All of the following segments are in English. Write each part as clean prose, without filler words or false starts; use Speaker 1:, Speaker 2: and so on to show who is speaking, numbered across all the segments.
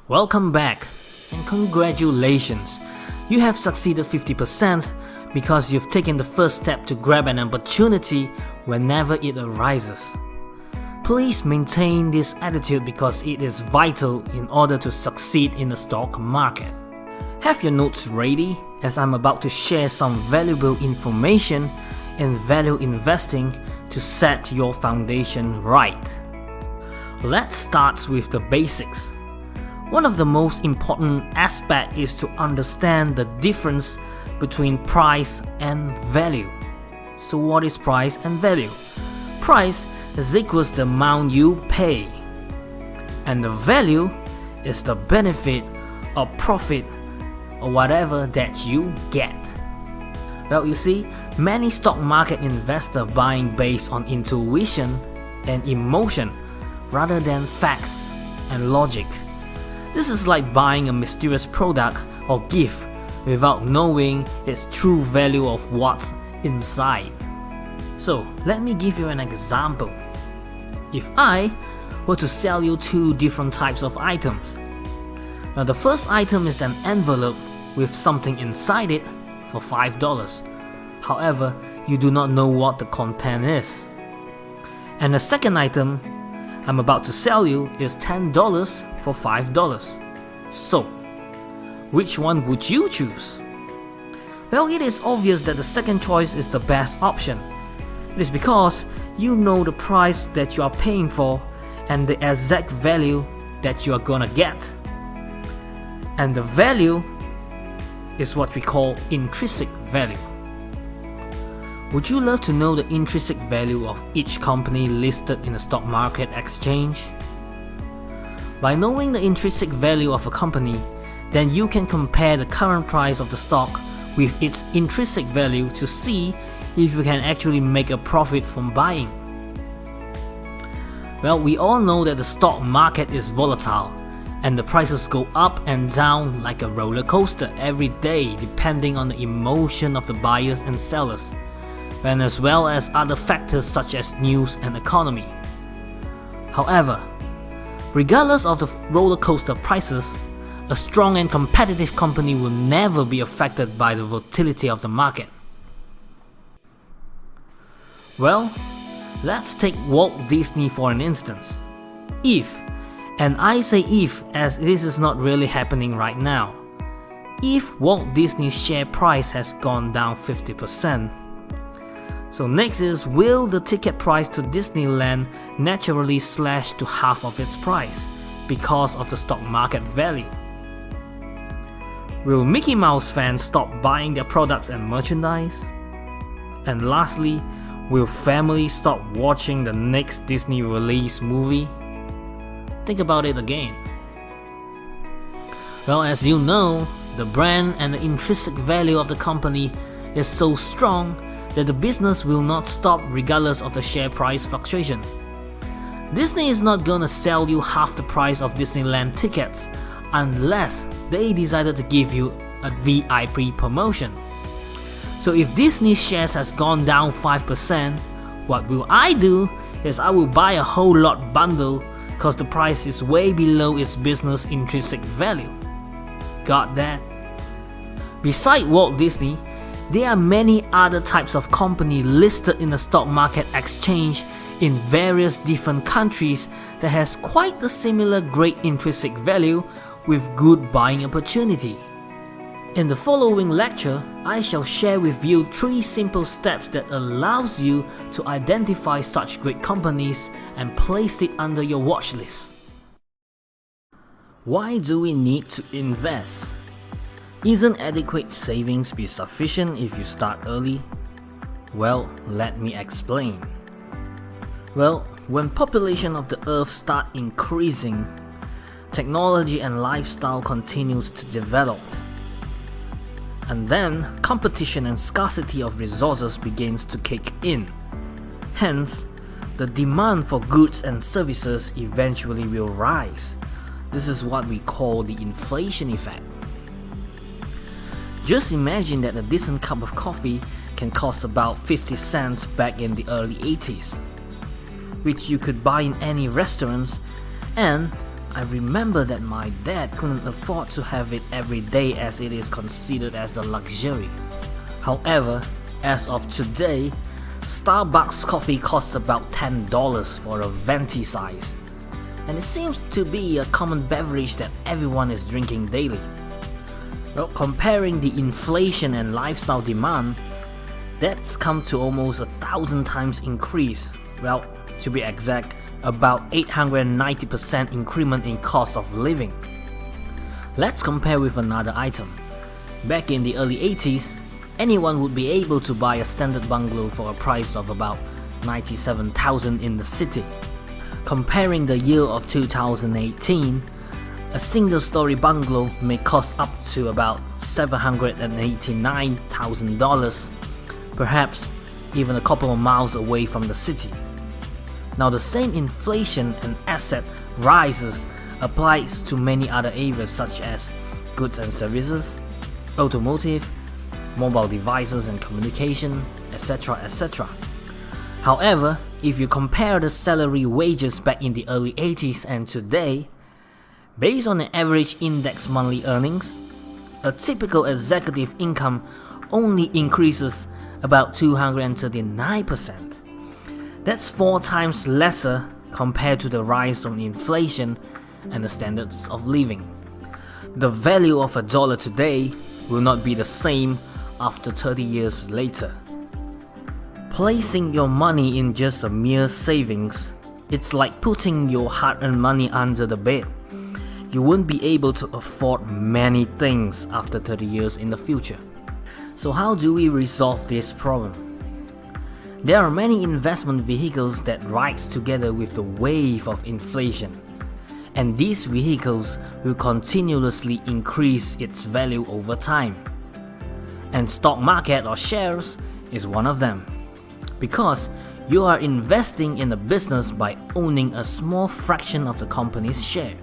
Speaker 1: Welcome back and congratulations! You have succeeded 50% because you've taken the first step to grab an opportunity whenever it arises. Please maintain this attitude because it is vital in order to succeed in the stock market. Have your notes ready as I'm about to share some valuable information in value investing to set your foundation right. Let's start with the basics. One of the most important aspects is to understand the difference between price and value. So what is price and value? Price is equals the amount you pay, and the value is the benefit or profit or whatever that you get. Well, you see, many stock market investors buying based on intuition and emotion rather than facts and logic. This is like buying a mysterious product or gift without knowing its true value of what's inside. So let me give you an example. If I were to sell you two different types of items. Now the first item is an envelope with something inside it for $5. However, you do not know what the content is. And the second item I'm about to sell you is $10 for $5. So, which one would you choose? Well, it is obvious that the second choice is the best option. It is because you know the price that you are paying for and the exact value that you are gonna get. And the value is what we call intrinsic value. Would you love to know the intrinsic value of each company listed in the stock market exchange? By knowing the intrinsic value of a company, then you can compare the current price of the stock with its intrinsic value to see if you can actually make a profit from buying. Well, we all know that the stock market is volatile and the prices go up and down like a roller coaster every day depending on the emotion of the buyers and sellers, and as well as other factors such as news and economy. However, regardless of the roller coaster prices, a strong and competitive company will never be affected by the volatility of the market. Well, let's take Walt Disney for an instance. If, and I say if as this is not really happening right now, if Walt Disney's share price has gone down 50%, so next is, will the ticket price to Disneyland naturally slash to half of its price because of the stock market value? Will Mickey Mouse fans stop buying their products and merchandise? And lastly, will families stop watching the next Disney release movie? Think about it again. Well, as you know, the brand and the intrinsic value of the company is so strong that the business will not stop regardless of the share price fluctuation. Disney is not gonna sell you half the price of Disneyland tickets unless they decided to give you a VIP promotion. So if Disney shares has gone down 5%, what will I do is I will buy a whole lot bundle because the price is way below its business intrinsic value. Got that? Besides Walt Disney, there are many other types of companies listed in the stock market exchange in various different countries that has quite a similar great intrinsic value with good buying opportunity. In the following lecture, I shall share with you 3 simple steps that allows you to identify such great companies and place it under your watch list. Why do we need to invest? Isn't adequate savings be sufficient if you start early? Well, let me explain. Well, when population of the earth start increasing, technology and lifestyle continues to develop. And then competition and scarcity of resources begins to kick in. Hence, the demand for goods and services eventually will rise. This is what we call the inflation effect. Just imagine that a decent cup of coffee can cost about 50 cents back in the early 80s, which you could buy in any restaurants, and I remember that my dad couldn't afford to have it every day as it is considered as a luxury. However, as of today, Starbucks coffee costs about $10 for a venti size, and it seems to be a common beverage that everyone is drinking daily. Well, comparing the inflation and lifestyle demand, that's come to almost 1,000 times increase. Well, to be exact, about 890% increment in cost of living. Let's compare with another item. Back in the early 80s, anyone would be able to buy a standard bungalow for a price of about $97,000 in the city. Comparing the year of 2018, a single-story bungalow may cost up to about $789,000, perhaps even a couple of miles away from the city. Now, the same inflation and asset rises applies to many other areas such as goods and services, automotive, mobile devices and communication, etc. etc. However, if you compare the salary wages back in the early 80s and today, based on the average index monthly earnings, a typical executive income only increases about 239%. That's 4 times lesser compared to the rise of inflation and the standards of living. The value of a dollar today will not be the same after 30 years later. Placing your money in just a mere savings, it's like putting your hard-earned money under the bed. You won't be able to afford many things after 30 years in the future. So how do we resolve this problem? There are many investment vehicles that rise together with the wave of inflation, and these vehicles will continuously increase its value over time. And stock market or shares is one of them, because you are investing in a business by owning a small fraction of the company's share.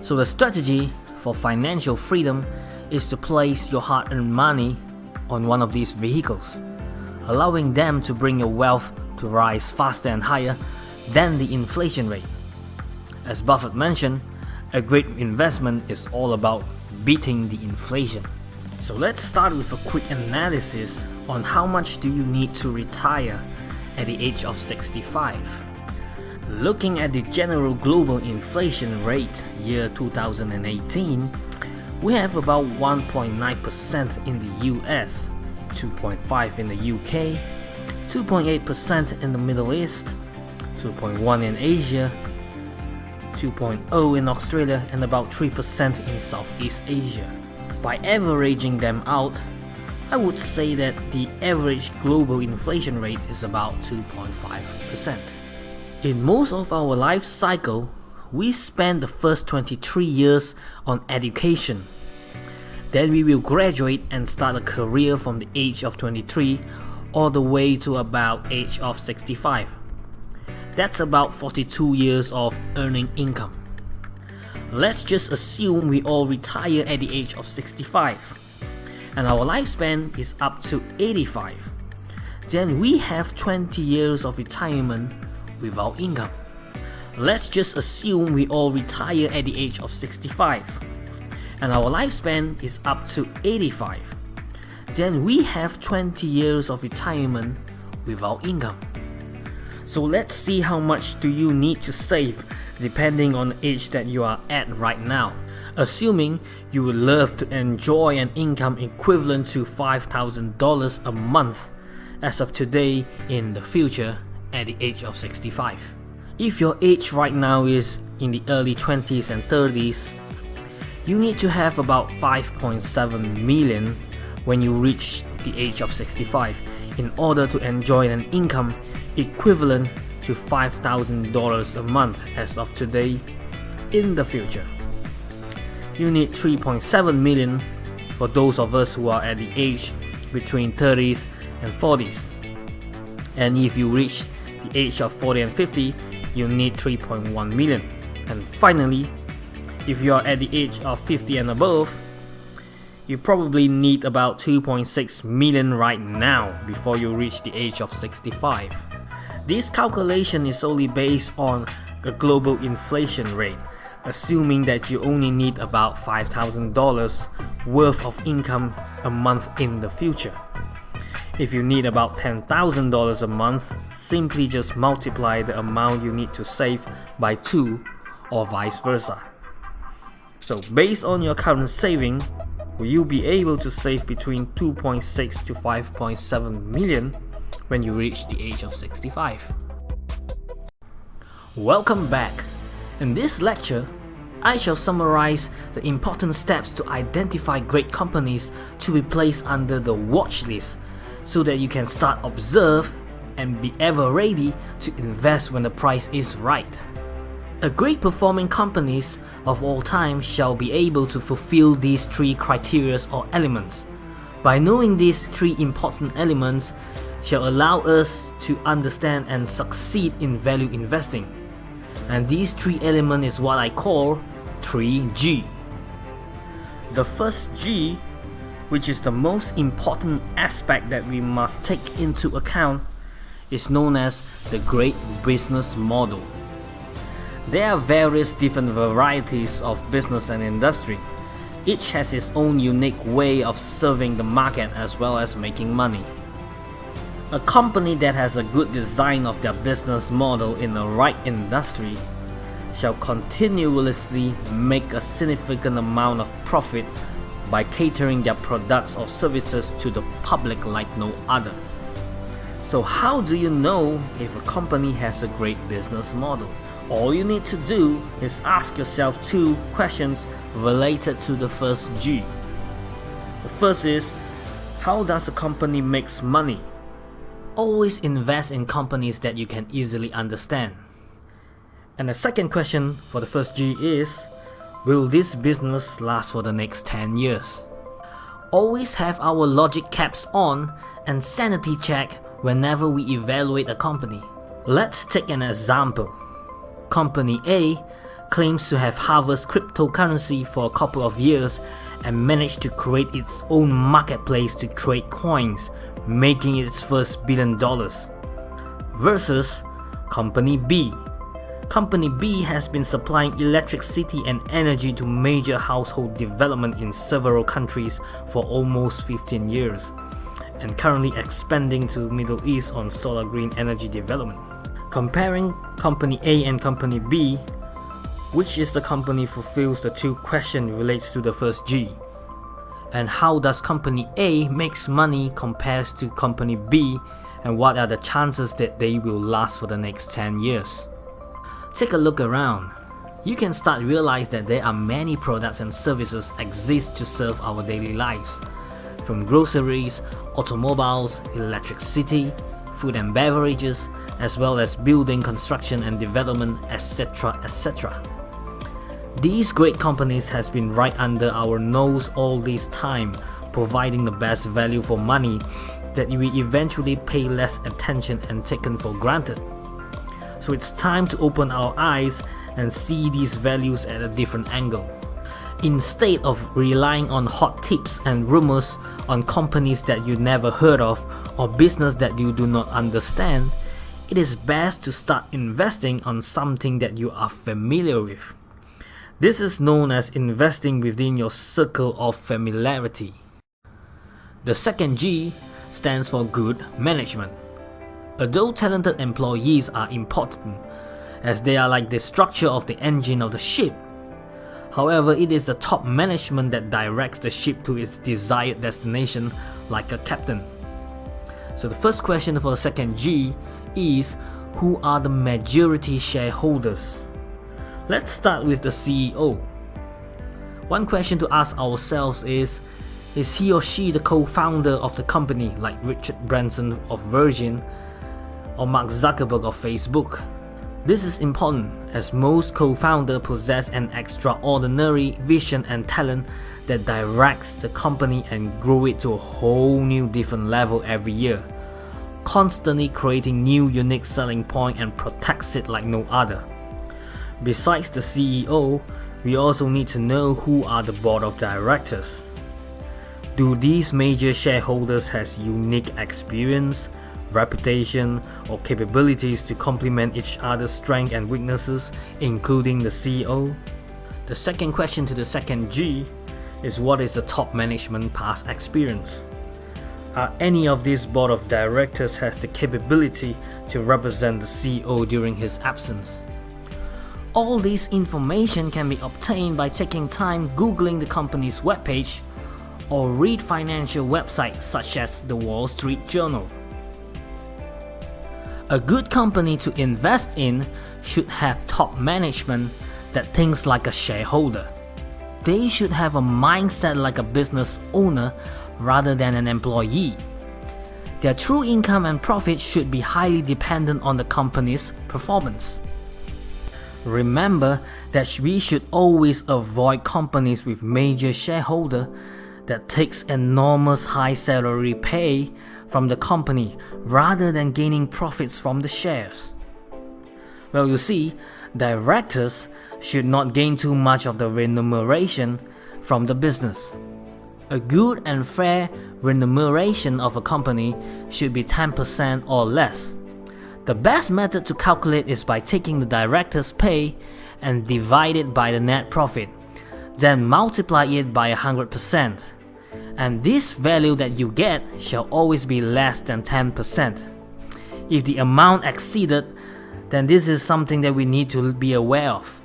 Speaker 1: So the strategy for financial freedom is to place your hard-earned money on one of these vehicles, allowing them to bring your wealth to rise faster and higher than the inflation rate. As Buffett mentioned, a great investment is all about beating the inflation. So let's start with a quick analysis on how much do you need to retire at the age of 65. Looking at the general global inflation rate year 2018, we have about 1.9% in the US, 2.5% in the UK, 2.8% in the Middle East, 2.1% in Asia, 2.0% in Australia, and about 3% in Southeast Asia. By averaging them out, I would say that the average global inflation rate is about 2.5%. In most of our life cycle, we spend the first 23 years on education. Then we will graduate and start a career from the age of 23 all the way to about age of 65. That's about 42 years of earning income. Let's just assume we all retire at the age of 65 and our lifespan is up to 85. Then we have 20 years of retirement without income. Let's just assume we all retire at the age of 65 and our lifespan is up to 85. Then we have 20 years of retirement without income. So let's see how much do you need to save depending on the age that you are at right now. Assuming you would love to enjoy an income equivalent to $5,000 a month as of today in the future at the age of 65. If your age right now is in the early 20s and 30s, you need to have about 5.7 million when you reach the age of 65 in order to enjoy an income equivalent to $5,000 a month as of today in the future. You need 3.7 million for those of us who are at the age between 30s and 40s. And if you reach the age of 40 and 50, you need 3.1 million. And finally, if you are at the age of 50 and above, you probably need about 2.6 million right now before you reach the age of 65. This calculation is solely based on the global inflation rate, assuming that you only need about $5,000 worth of income a month in the future. If you need about $10,000 a month, simply just multiply the amount you need to save by 2 or vice versa. So based on your current saving, will you be able to save between 2.6 to 5.7 million when you reach the age of 65? Welcome back. In this lecture, I shall summarize the important steps to identify great companies to be placed under the watch list so that you can start observe and be ever ready to invest when the price is right. A great performing companies of all time shall be able to fulfill these 3 criteria or elements. By knowing these 3 important elements shall allow us to understand and succeed in value investing. And these 3 elements is what I call 3G. The first G, which is the most important aspect that we must take into account, is known as the great business model. There are various different varieties of business and industry. Each has its own unique way of serving the market as well as making money. A company that has a good design of their business model in the right industry shall continuously make a significant amount of profit by catering their products or services to the public like no other. So how do you know if a company has a great business model? All you need to do is ask yourself 2 questions related to the first G. The first is, how does a company make money? Always invest in companies that you can easily understand. And the second question for the first G is, will this business last for the next 10 years? Always have our logic caps on and sanity check whenever we evaluate a company. Let's take an example. Company A claims to have harvested cryptocurrency for a couple of years and managed to create its own marketplace to trade coins, making its first $1 billion. Versus Company B. Company B has been supplying electricity and energy to major household development in several countries for almost 15 years and currently expanding to Middle East on solar green energy development. Comparing Company A and Company B, which is the company fulfills the 2 questions relates to the first G? And how does Company A makes money compares to Company B, and what are the chances that they will last for the next 10 years? Take a look around. You can start realize that there are many products and services exist to serve our daily lives. From groceries, automobiles, electricity, food and beverages, as well as building, construction and development, etc. etc. These great companies has been right under our nose all this time, providing the best value for money that we eventually pay less attention and taken for granted. So it's time to open our eyes and see these values at a different angle. Instead of relying on hot tips and rumors on companies that you never heard of or business that you do not understand, it is best to start investing on something that you are familiar with. This is known as investing within your circle of familiarity. The second G stands for good management. Although talented employees are important, as they are like the structure of the engine of the ship, however, it is the top management that directs the ship to its desired destination like a captain. So the first question for the second G is, who are the majority shareholders? Let's start with the CEO. One question to ask ourselves is he or she the co-founder of the company like Richard Branson of Virgin or Mark Zuckerberg of Facebook? This is important as most co-founders possess an extraordinary vision and talent that directs the company and grow it to a whole new different level every year, constantly creating new unique selling point and protects it like no other. Besides the CEO, we also need to know who are the board of directors. Do these major shareholders has unique experience, reputation, or capabilities to complement each other's strengths and weaknesses, including the CEO? The second question to the second G is, what is the top management past experience? Are any of these board of directors has the capability to represent the CEO during his absence? All this information can be obtained by taking time googling the company's webpage or read financial websites such as the Wall Street Journal. A good company to invest in should have top management that thinks like a shareholder. They should have a mindset like a business owner rather than an employee. Their true income and profit should be highly dependent on the company's performance. Remember that we should always avoid companies with major shareholder that takes enormous high salary pay from the company rather than gaining profits from the shares. Well, you see, directors should not gain too much of the remuneration from the business. A good and fair remuneration of a company should be 10% or less. The best method to calculate is by taking the director's pay and divide it by the net profit, then multiply it by 100%. And this value that you get shall always be less than 10%. If the amount exceeded, then this is something that we need to be aware of.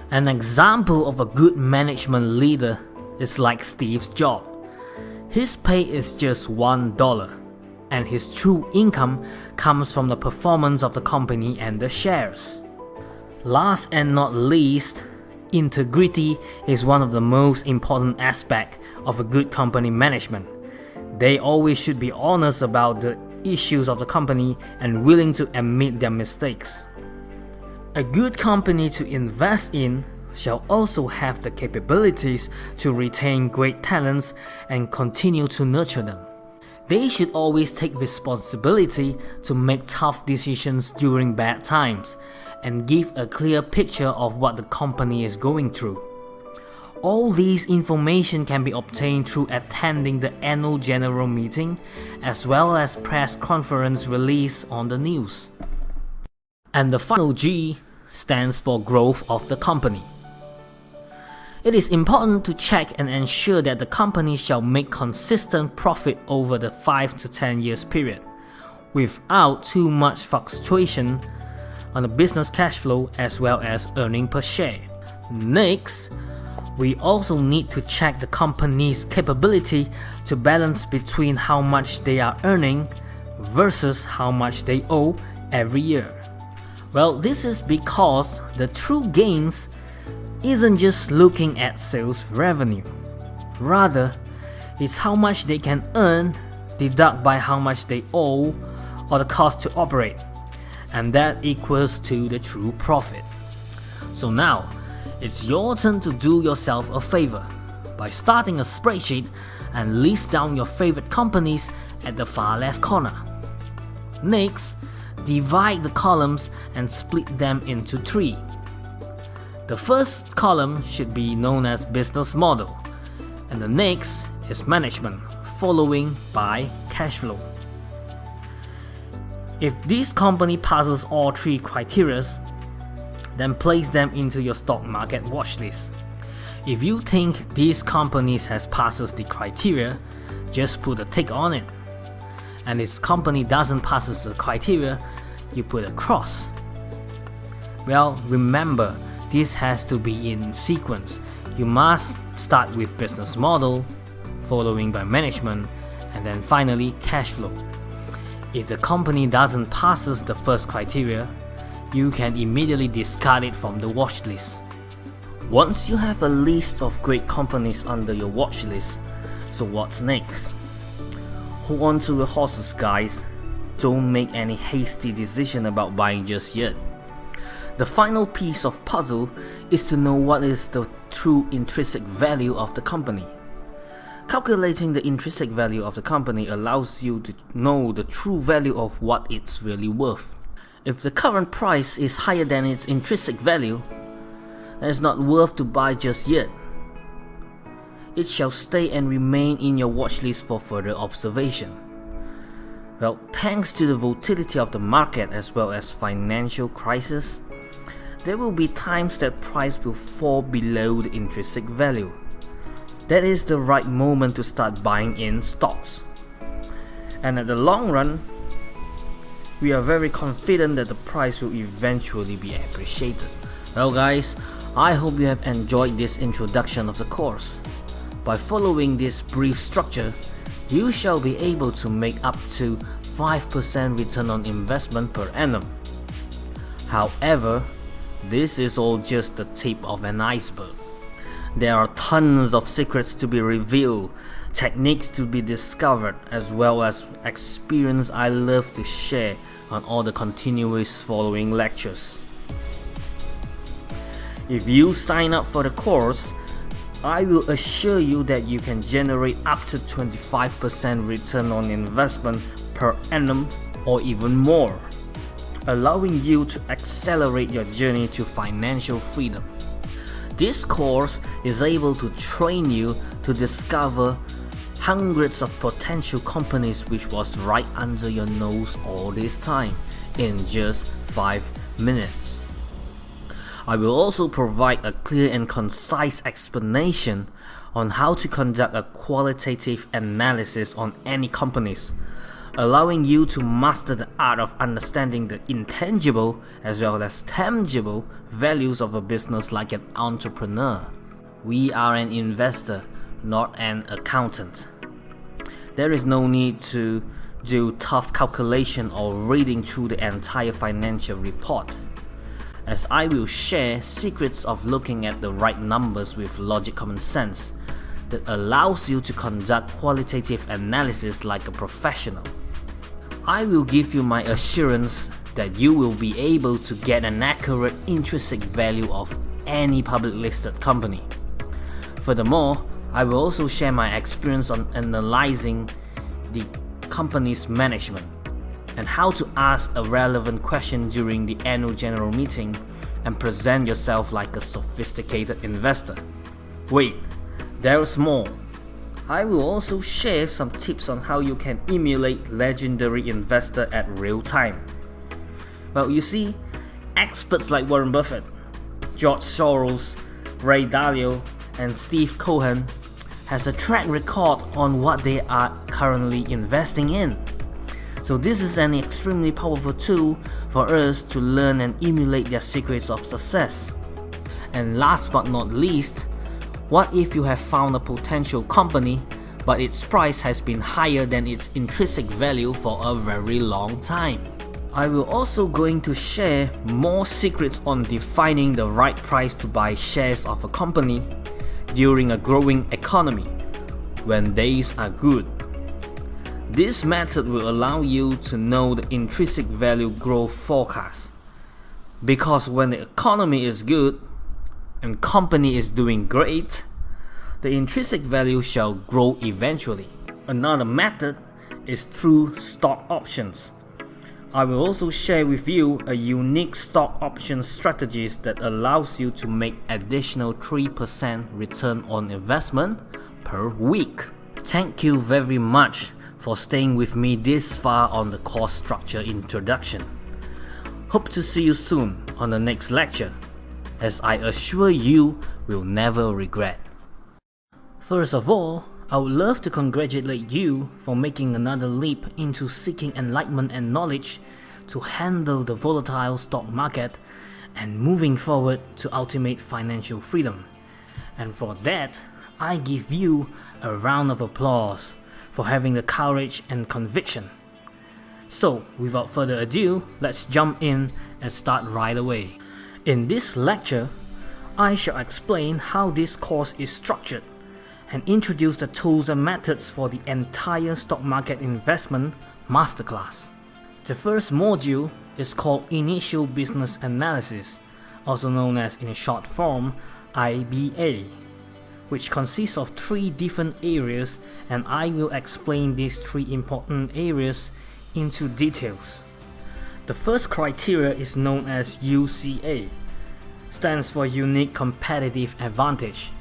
Speaker 1: An example of a good management leader is like Steve Jobs. His pay is just $1, and his true income comes from the performance of the company and the shares. Last and not least, integrity is one of the most important aspects of a good company management. They always should be honest about the issues of the company and willing to admit their mistakes. A good company to invest in shall also have the capabilities to retain great talents and continue to nurture them. They should always take responsibility to make tough decisions during bad times and give a clear picture of what the company is going through. All these information can be obtained through attending the annual general meeting as well as press conference release on the news. And the final G stands for growth of the company. It is important to check and ensure that the company shall make consistent profit over the 5 to 10 years period, without too much fluctuation on the business cash flow as well as earning per share. Next, we also need to check the company's capability to balance between how much they are earning versus how much they owe every year. Well, this is because the true gains isn't just looking at sales revenue. Rather, it's how much they can earn, deduct by how much they owe or the cost to operate, and that equals to the true profit. So now, it's your turn to do yourself a favor by starting a spreadsheet and list down your favorite companies at the far left corner. Next, divide the columns and split them into 3. The first column should be known as business model, and the next is management, following by cash flow. If this company passes all 3 criteria, then place them into your stock market watch list. If you think these companies has passes the criteria, just put a tick on it. And if company doesn't passes the criteria, you put a cross. Well, remember, this has to be in sequence. You must start with business model, following by management, and then finally cash flow. If the company doesn't passes the first criteria, you can immediately discard it from the watch list. Once you have a list of great companies under your watch list, so what's next? Hold on to your horses, guys. Don't make any hasty decision about buying just yet. The final piece of puzzle is to know what is the true intrinsic value of the company. Calculating the intrinsic value of the company allows you to know the true value of what it's really worth. If the current price is higher than its intrinsic value, then it's not worth to buy just yet. It shall stay and remain in your watch list for further observation. Well, thanks to the volatility of the market as well as financial crisis, there will be times that price will fall below the intrinsic value. That is the right moment to start buying in stocks. And at the long run, we are very confident that the price will eventually be appreciated. Well guys, I hope you have enjoyed this introduction of the course. By following this brief structure, you shall be able to make up to 5% return on investment per annum. However, this is all just the tip of an iceberg. There are tons of secrets to be revealed, techniques to be discovered, as well as experience I love to share on all the continuous following lectures. If you sign up for the course, I will assure you that you can generate up to 25% return on investment per annum or even more, allowing you to accelerate your journey to financial freedom. This course is able to train you to discover hundreds of potential companies which was right under your nose all this time in just 5 minutes. I will also provide a clear and concise explanation on how to conduct a qualitative analysis on any companies, allowing you to master the art of understanding the intangible as well as tangible values of a business like an entrepreneur. We are an investor, not an accountant. There is no need to do tough calculation or reading through the entire financial report, as I will share secrets of looking at the right numbers with logic common sense that allows you to conduct qualitative analysis like a professional. I will give you my assurance that you will be able to get an accurate intrinsic value of any public listed company. Furthermore, I will also share my experience on analyzing the company's management and how to ask a relevant question during the annual general meeting and present yourself like a sophisticated investor. Wait, there's more. I will also share some tips on how you can emulate legendary investor at real time. Well, you see, experts like Warren Buffett, George Soros, Ray Dalio, and Steve Cohen has a track record on what they are currently investing in. So this is an extremely powerful tool for us to learn and emulate their secrets of success. And last but not least, what if you have found a potential company but its price has been higher than its intrinsic value for a very long time? I will also going to share more secrets on defining the right price to buy shares of a company during a growing economy when days are good. This method will allow you to know the intrinsic value growth forecast, because when the economy is good and company is doing great, the intrinsic value shall grow eventually. Another method is through stock options. I will also share with you a unique stock option strategies that allows you to make additional 3% return on investment per week. Thank you very much for staying with me this far on the course structure introduction. Hope to see you soon on the next lecture, as I assure you will never regret. First of all, I would love to congratulate you for making another leap into seeking enlightenment and knowledge to handle the volatile stock market and moving forward to ultimate financial freedom. And for that, I give you a round of applause for having the courage and conviction. So, without further ado, let's jump in and start right away. In this lecture, I shall explain how this course is structured and introduce the tools and methods for the entire stock market investment masterclass. The first module is called Initial Business Analysis, also known as in short form IBA, which consists of 3 different areas, and I will explain these 3 important areas into details. The first criteria is known as UCA, stands for Unique Competitive Advantage,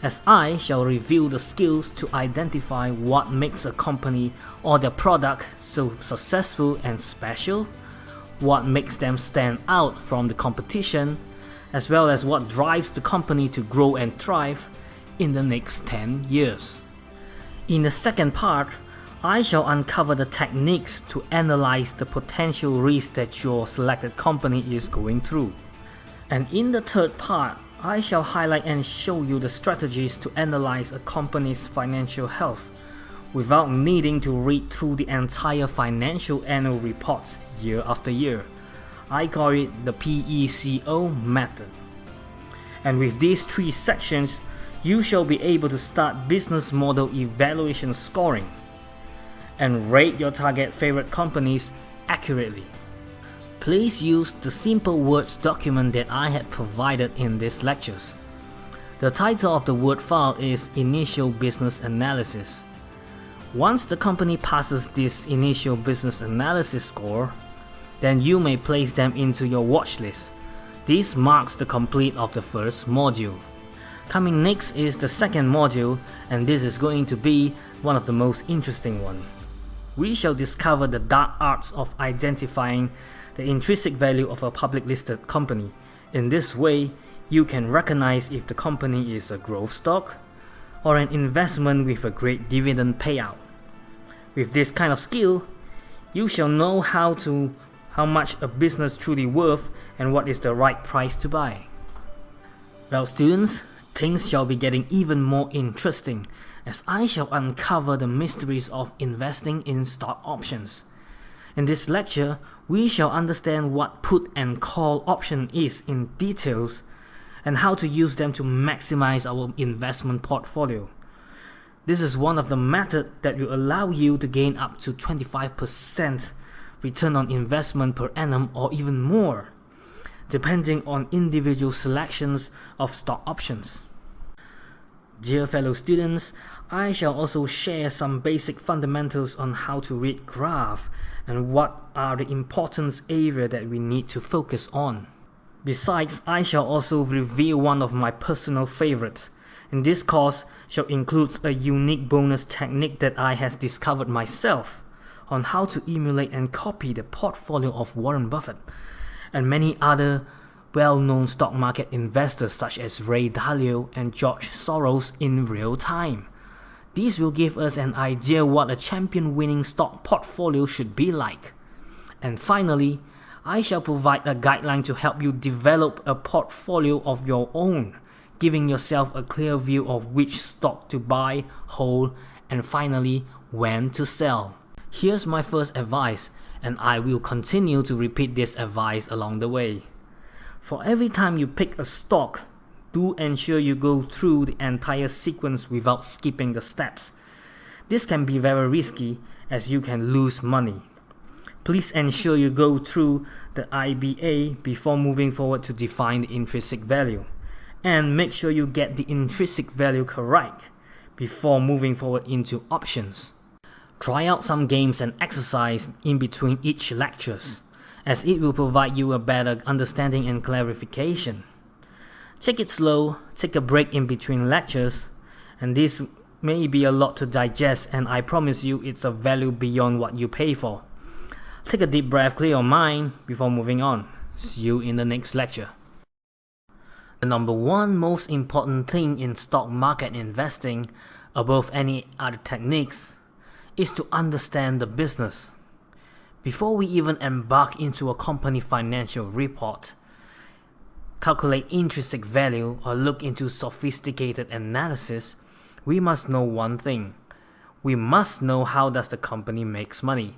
Speaker 1: as I shall reveal the skills to identify what makes a company or their product so successful and special, what makes them stand out from the competition, as well as what drives the company to grow and thrive in the next 10 years. In the second part, I shall uncover the techniques to analyze the potential risk that your selected company is going through. And in the third part, I shall highlight and show you the strategies to analyze a company's financial health without needing to read through the entire financial annual reports year after year. I call it the PECO method. And with these 3 sections, you shall be able to start business model evaluation scoring and rate your target favorite companies accurately. Please use the simple words document that I had provided in these lectures. The title of the Word file is Initial Business Analysis. Once the company passes this initial business analysis score, then you may place them into your watch list. This marks the complete of the first module. Coming next is the second module, and this is going to be one of the most interesting ones. We shall discover the dark arts of identifying the intrinsic value of a public listed company. In this way, you can recognize if the company is a growth stock or an investment with a great dividend payout. With this kind of skill, you shall know how much a business truly worth and what is the right price to buy. Well, students, things shall be getting even more interesting as I shall uncover the mysteries of investing in stock options. In this lecture, we shall understand what put and call option is in details and how to use them to maximize our investment portfolio. This is one of the methods that will allow you to gain up to 25% return on investment per annum or even more, depending on individual selections of stock options. Dear fellow students, I shall also share some basic fundamentals on how to read graph and what are the important areas that we need to focus on. Besides, I shall also reveal one of my personal favorites. In this course shall include a unique bonus technique that I has discovered myself on how to emulate and copy the portfolio of Warren Buffett and many other well-known stock market investors such as Ray Dalio and George Soros in real time. These will give us an idea what a champion-winning stock portfolio should be like. And finally, I shall provide a guideline to help you develop a portfolio of your own, giving yourself a clear view of which stock to buy, hold, and finally, when to sell. Here's my first advice, and I will continue to repeat this advice along the way. For every time you pick a stock, do ensure you go through the entire sequence without skipping the steps. This can be very risky as you can lose money. Please ensure you go through the IBA before moving forward to define the intrinsic value. And make sure you get the intrinsic value correct before moving forward into options. Try out some games and exercise in between each lectures, as it will provide you a better understanding and clarification. Take it slow, take a break in between lectures, and this may be a lot to digest, and I promise you it's a value beyond what you pay for. Take a deep breath, clear your mind before moving on. See you in the next lecture. The number one most important thing in stock market investing, above any other techniques, is to understand the business. Before we even embark into a company financial report, calculate intrinsic value, or look into sophisticated analysis, we must know one thing. We must know how does the company makes money.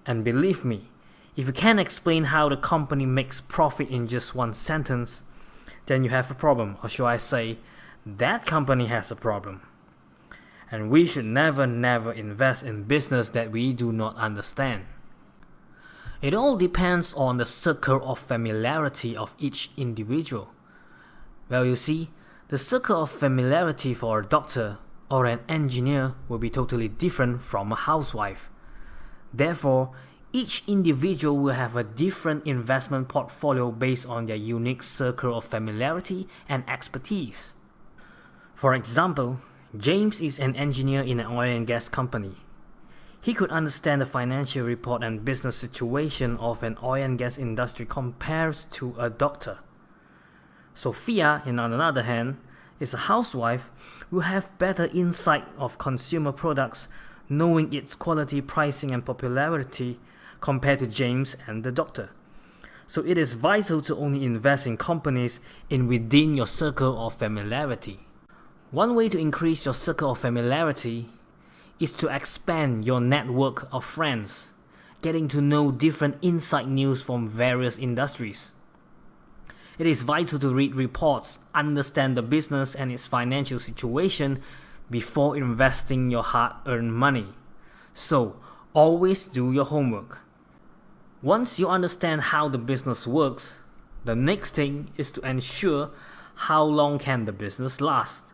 Speaker 1: And believe me, if you can't explain how the company makes profit in just one sentence, then you have a problem, or should I say, that company has a problem. And we should never invest in business that we do not understand. It all depends on the circle of familiarity of each individual. Well, you see, the circle of familiarity for a doctor or an engineer will be totally different from a housewife. Therefore, each individual will have a different investment portfolio based on their unique circle of familiarity and expertise. For example, James is an engineer in an oil and gas company. He could understand the financial report and business situation of an oil and gas industry compared to a doctor. Sophia, on the other hand, is a housewife who have better insight of consumer products, knowing its quality, pricing and popularity compared to James and the doctor. So it is vital to only invest in companies within your circle of familiarity. One way to increase your circle of familiarity is to expand your network of friends, getting to know different inside news from various industries. It is vital to read reports, understand the business and its financial situation before investing your hard-earned money. So, always do your homework. Once you understand how the business works, the next thing is to ensure how long can the business last.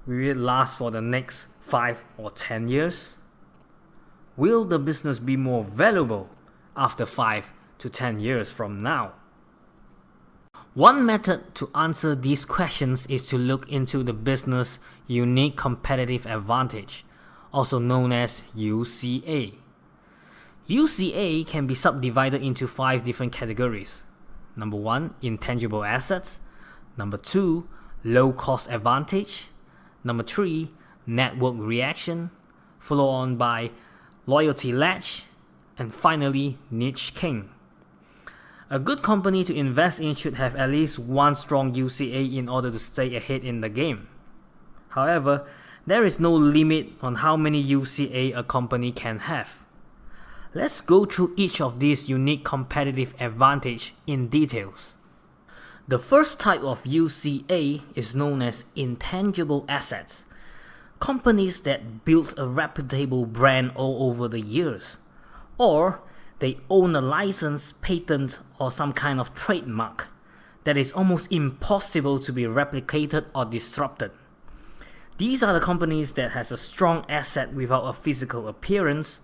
Speaker 1: Will it last for the next 5 or 10 years? Will the business be more valuable after 5 to 10 years from now? One method to answer these questions is to look into the business unique competitive advantage, also known as UCA. UCA can be subdivided into 5 different categories. Number 1, intangible assets. Number 2, low cost advantage. Number 3, network reaction, followed on by loyalty latch, and finally niche king. A good company to invest in should have at least one strong UCA in order to stay ahead in the game. However, there is no limit on how many UCA a company can have. Let's go through each of these unique competitive advantage in details. The first type of UCA is known as intangible assets. Companies that build a reputable brand all over the years, or they own a license, patent, or some kind of trademark that is almost impossible to be replicated or disrupted. These are the companies that has a strong asset without a physical appearance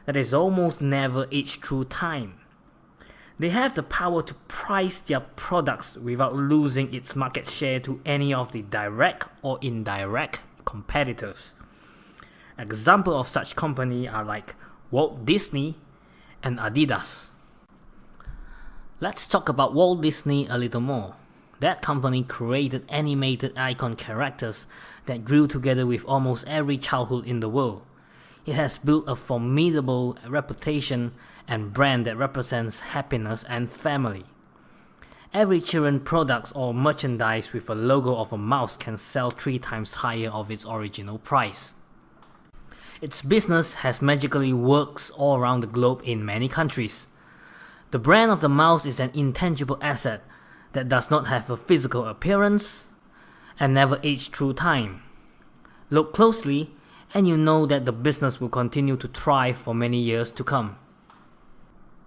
Speaker 1: that is almost never aged through time. They have the power to price their products without losing its market share to any of the direct or indirect competitors. Examples of such company are like Walt Disney and Adidas. Let's talk about Walt Disney a little more. That company created animated icon characters that grew together with almost every childhood in the world. It has built a formidable reputation and brand that represents happiness and family. Every children products or merchandise with a logo of a mouse can sell 3 times higher of its original price. Its business has magically works all around the globe in many countries. The brand of the mouse is an intangible asset that does not have a physical appearance and never age through time. Look closely and you know that the business will continue to thrive for many years to come.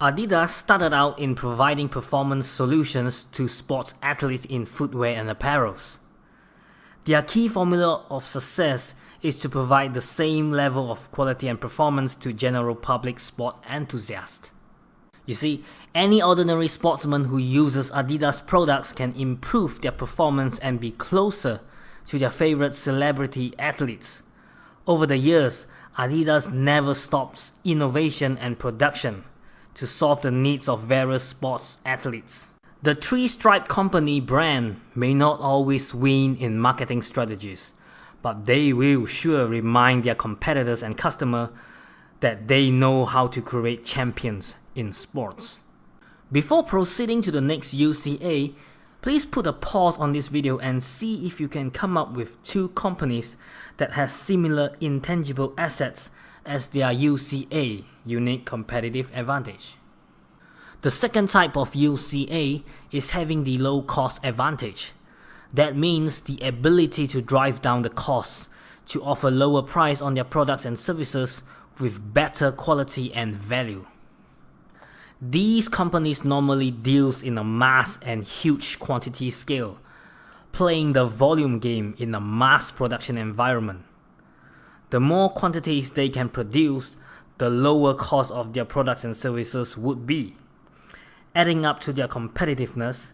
Speaker 1: Adidas started out in providing performance solutions to sports athletes in footwear and apparels. Their key formula of success is to provide the same level of quality and performance to general public sport enthusiasts. You see, any ordinary sportsman who uses Adidas products can improve their performance and be closer to their favorite celebrity athletes. Over the years, Adidas never stops innovation and production to solve the needs of various sports athletes. The three-stripe company brand may not always win in marketing strategies, but they will sure remind their competitors and customers that they know how to create champions in sports. Before proceeding to the next UCA, please put a pause on this video and see if you can come up with 2 companies that has similar intangible assets as their UCA, unique competitive advantage. The second type of UCA is having the low cost advantage. That means the ability to drive down the costs to offer lower price on their products and services with better quality and value. These companies normally deals in a mass and huge quantity scale, playing the volume game in a mass production environment. The more quantities they can produce, the lower cost of their products and services would be. Adding up to their competitiveness,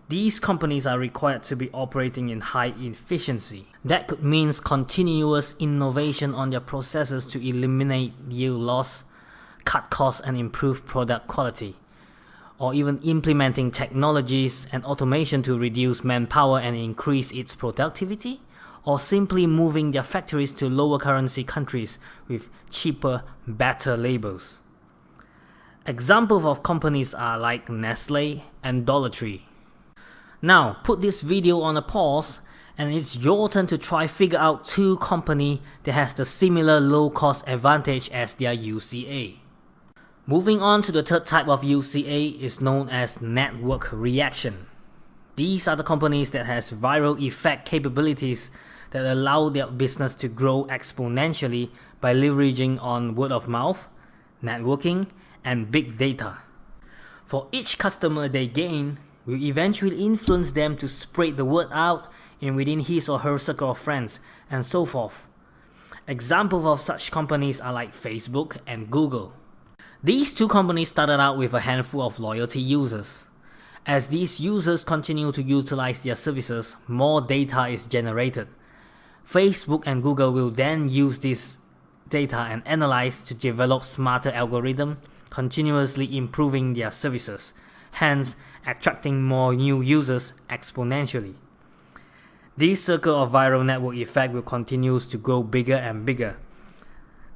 Speaker 1: these companies are required to be operating in high efficiency. That could mean continuous innovation on their processes to eliminate yield loss, cut costs and improve product quality. or even implementing technologies and automation to reduce manpower and increase its productivity, or simply moving their factories to lower currency countries with cheaper, better labors. Examples of companies are like Nestle and Dollar Tree. Now, put this video on a pause and it's your turn to try figure out two companies that has the similar low cost advantage as their UCA. Moving on to the third type of UCA is known as network reaction. These are the companies that has viral effect capabilities that allow their business to grow exponentially by leveraging on word of mouth, networking, and big data. For each customer they gain, will eventually influence them to spread the word out within his or her circle of friends, and so forth. Examples of such companies are like Facebook and Google. These two companies started out with a handful of loyalty users. As these users continue to utilize their services, more data is generated. Facebook and Google will then use this data and analyze to develop smarter algorithms, continuously improving their services, hence attracting more new users exponentially. This circle of viral network effect will continue to grow bigger and bigger.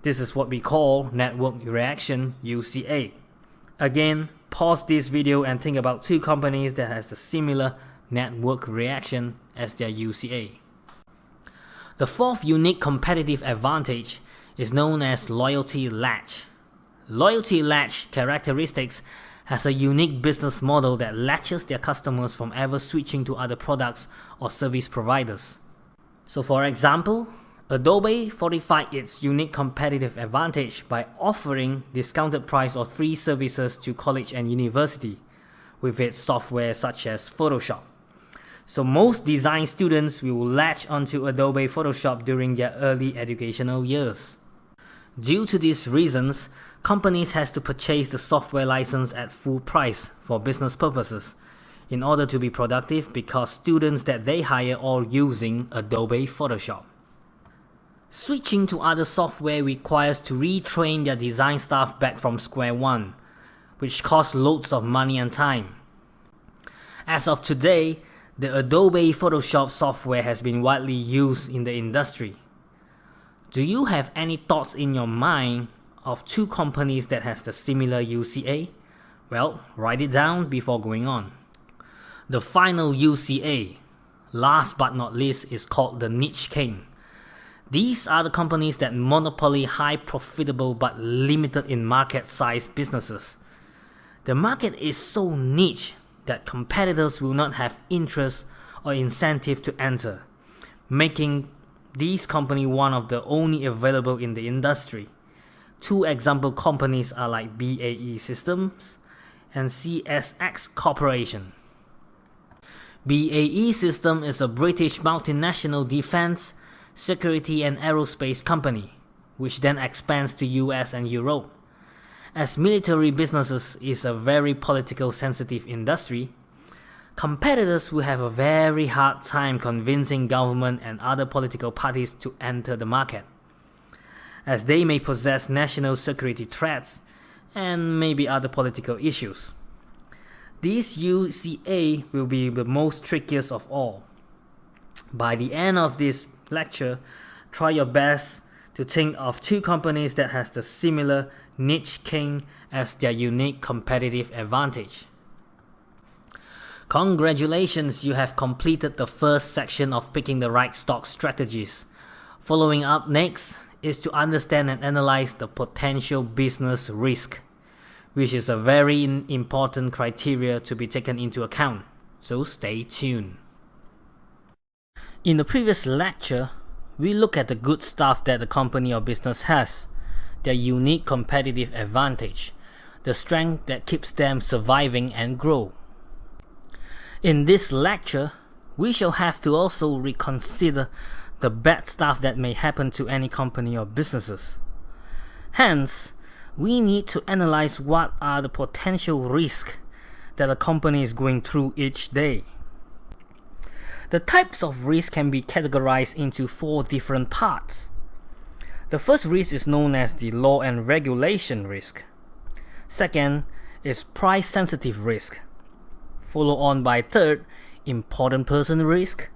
Speaker 1: This is what we call network reaction UCA. Again, pause this video and think about two companies that has the similar network reaction as their UCA. The fourth unique competitive advantage is known as loyalty latch. Loyalty latch characteristics has a unique business model that latches their customers from ever switching to other products or service providers. So for example, Adobe fortified its unique competitive advantage by offering discounted price or free services to college and university with its software such as Photoshop. So most design students will latch onto Adobe Photoshop during their early educational years. Due to these reasons, companies has to purchase the software license at full price for business purposes in order to be productive, because students that they hire are using Adobe Photoshop. Switching to other software requires to retrain their design staff back from square one, which costs loads of money and time. As of today, the Adobe Photoshop software has been widely used in the industry. Do you have any thoughts in your mind of two companies that has the similar UCA? Well, write it down before going on. The final UCA, last but not least, is called the niche king. These are the companies that monopoly high profitable but limited in market size businesses. The market is so niche that competitors will not have interest or incentive to enter, making these companies one of the only available in the industry. Two example companies are like BAE Systems and CSX Corporation. BAE Systems is a British multinational defense, security and aerospace company, which then expands to US and Europe. As military businesses is a very political sensitive industry, competitors will have a very hard time convincing government and other political parties to enter the market, as they may possess national security threats and maybe other political issues. This UCA will be the most trickiest of all. By the end of this lecture, try your best to think of two companies that has the similar niche king as their unique competitive advantage. Congratulations, you have completed the first section of picking the right stock strategies. Following up next is to understand and analyze the potential business risk, which is a very important criteria to be taken into account, so stay tuned. In the previous lecture, we look at the good stuff that the company or business has, their unique competitive advantage, the strength that keeps them surviving and grow. In this lecture, we shall have to also reconsider the bad stuff that may happen to any company or businesses. Hence, we need to analyze what are the potential risks that a company is going through each day. The types of risk can be categorized into 4 different parts. The first risk is known as the law and regulation risk. Second is price sensitive risk, followed on by third, important person risk,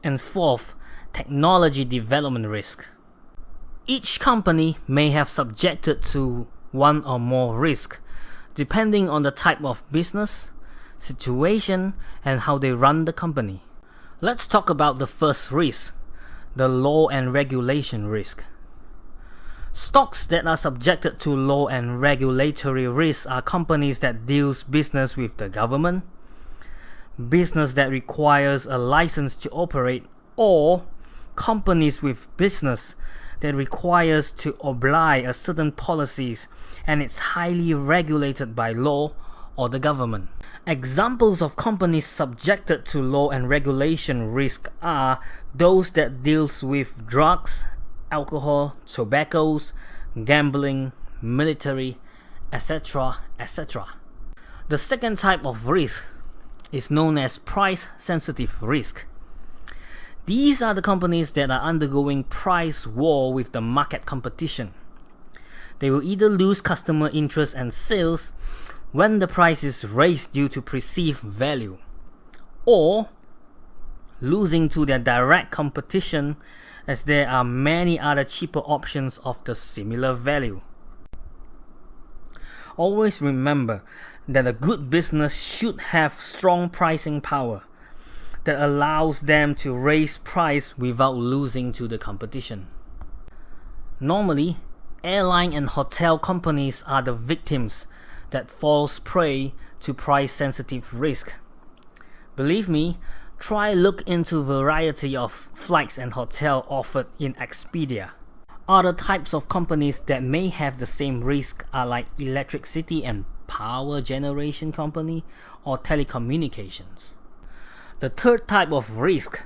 Speaker 1: and fourth, technology development risk. Each company may have subjected to one or more risks, depending on the type of business, situation, and how they run the company. Let's talk about the first risk, the law and regulation risk. Stocks that are subjected to law and regulatory risks are companies that deals business with the government, business that requires a license to operate, or companies with business that requires to oblige a certain policies and it's highly regulated by law or the government. Examples of companies subjected to law and regulation risk are those that deals with drugs, alcohol, tobaccos, gambling, military, etc., etc. The second type of risk is known as price-sensitive risk. These are the companies that are undergoing price war with the market competition. They will either lose customer interest and sales when the price is raised due to perceived value, or losing to their direct competition as there are many other cheaper options of the similar value. Always remember that a good business should have strong pricing power that allows them to raise price without losing to the competition. Normally, airline and hotel companies are the victims that falls prey to price-sensitive risk. Believe me, try look into variety of flights and hotel offered in Expedia. Other types of companies that may have the same risk are like electricity and power generation company or telecommunications. The third type of risk,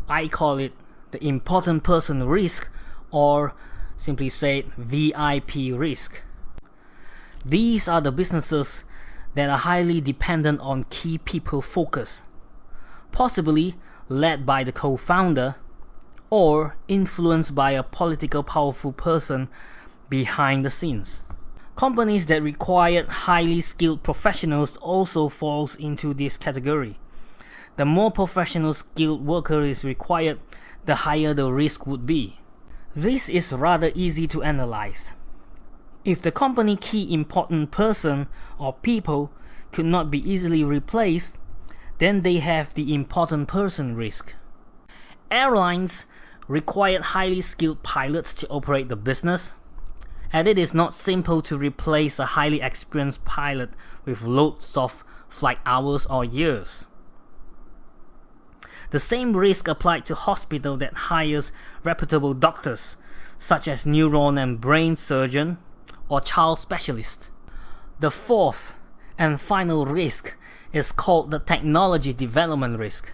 Speaker 1: I call it the important person risk, or simply said VIP risk. These are the businesses that are highly dependent on key people focus, possibly led by the co-founder or influenced by a political powerful person behind the scenes. Companies that require highly skilled professionals also falls into this category. The more professional skilled worker is required, the higher the risk would be. This is rather easy to analyze. If the company key important person or people could not be easily replaced, then they have the important person risk. Airlines require highly skilled pilots to operate the business, and it is not simple to replace a highly experienced pilot with loads of flight hours or years. The same risk applied to hospital that hires reputable doctors, such as neuron and brain surgeon or child specialist. The fourth and final risk is called the technology development risk.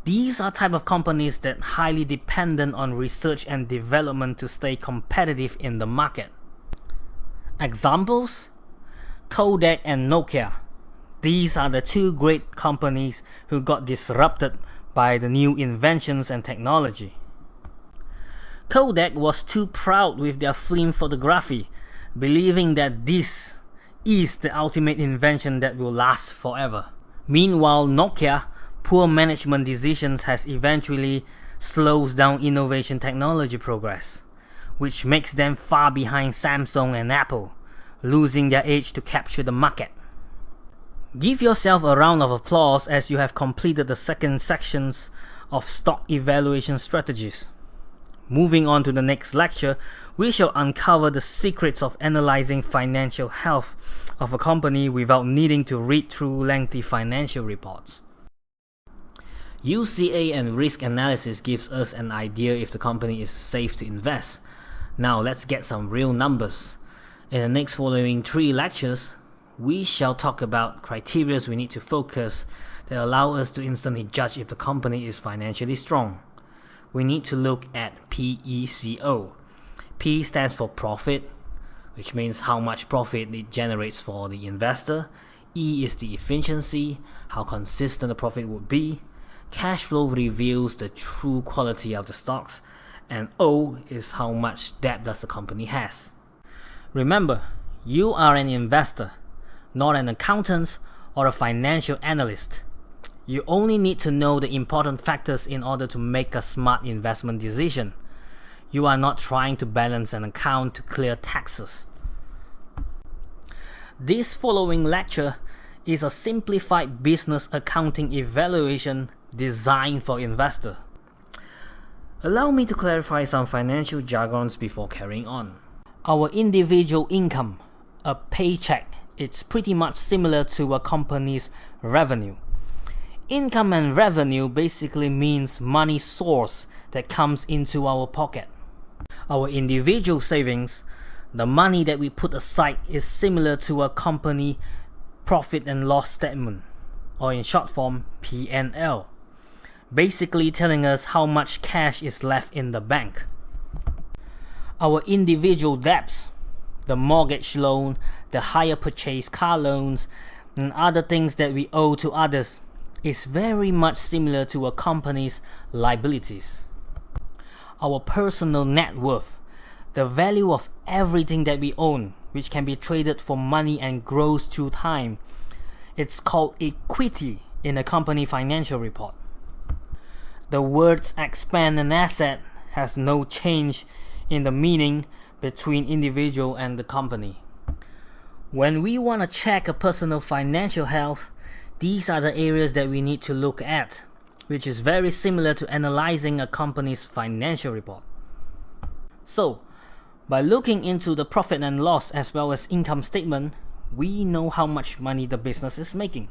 Speaker 1: These are type of companies that highly dependent on research and development to stay competitive in the market. Examples: Kodak and Nokia. These are the two great companies who got disrupted by the new inventions and technology. Kodak was too proud with their film photography, believing that this is the ultimate invention that will last forever. Meanwhile, Nokia, poor management decisions has eventually slows down innovation technology progress, which makes them far behind Samsung and Apple, losing their edge to capture the market. Give yourself a round of applause as you have completed the second sections of stock evaluation strategies. Moving on to the next lecture, we shall uncover the secrets of analyzing financial health of a company without needing to read through lengthy financial reports. UCA and risk analysis gives us an idea if the company is safe to invest. Now let's get some real numbers. In the next following 3 lectures, we shall talk about criteria we need to focus that allow us to instantly judge if the company is financially strong. We need to look at PECO. P stands for profit, which means how much profit it generates for the investor. E is the efficiency, how consistent the profit would be. Cash flow reveals the true quality of the stocks. And O is how much debt does the company has. Remember, you are an investor. not an accountant or a financial analyst. You only need to know the important factors in order to make a smart investment decision. You are not trying to balance an account to clear taxes. This following lecture is a simplified business accounting evaluation designed for investors. Allow me to clarify some financial jargons before carrying on. Our individual income, a paycheck, it's pretty much similar to a company's revenue. Income and revenue basically means money source that comes into our pocket. Our individual savings, the money that we put aside, is similar to a company profit and loss statement, or in short form P&L, basically telling us how much cash is left in the bank. Our individual debts, the mortgage loan, the hire purchase car loans, and other things that we owe to others, is very much similar to a company's liabilities. Our personal net worth, the value of everything that we own, which can be traded for money and grows through time. It's called equity in a company financial report. The words expand and asset has no change in the meaning between individual and the company. When we want to check a personal financial health, these are the areas that we need to look at, which is very similar to analyzing a company's financial report. So, by looking into the profit and loss as well as income statement, we know how much money the business is making.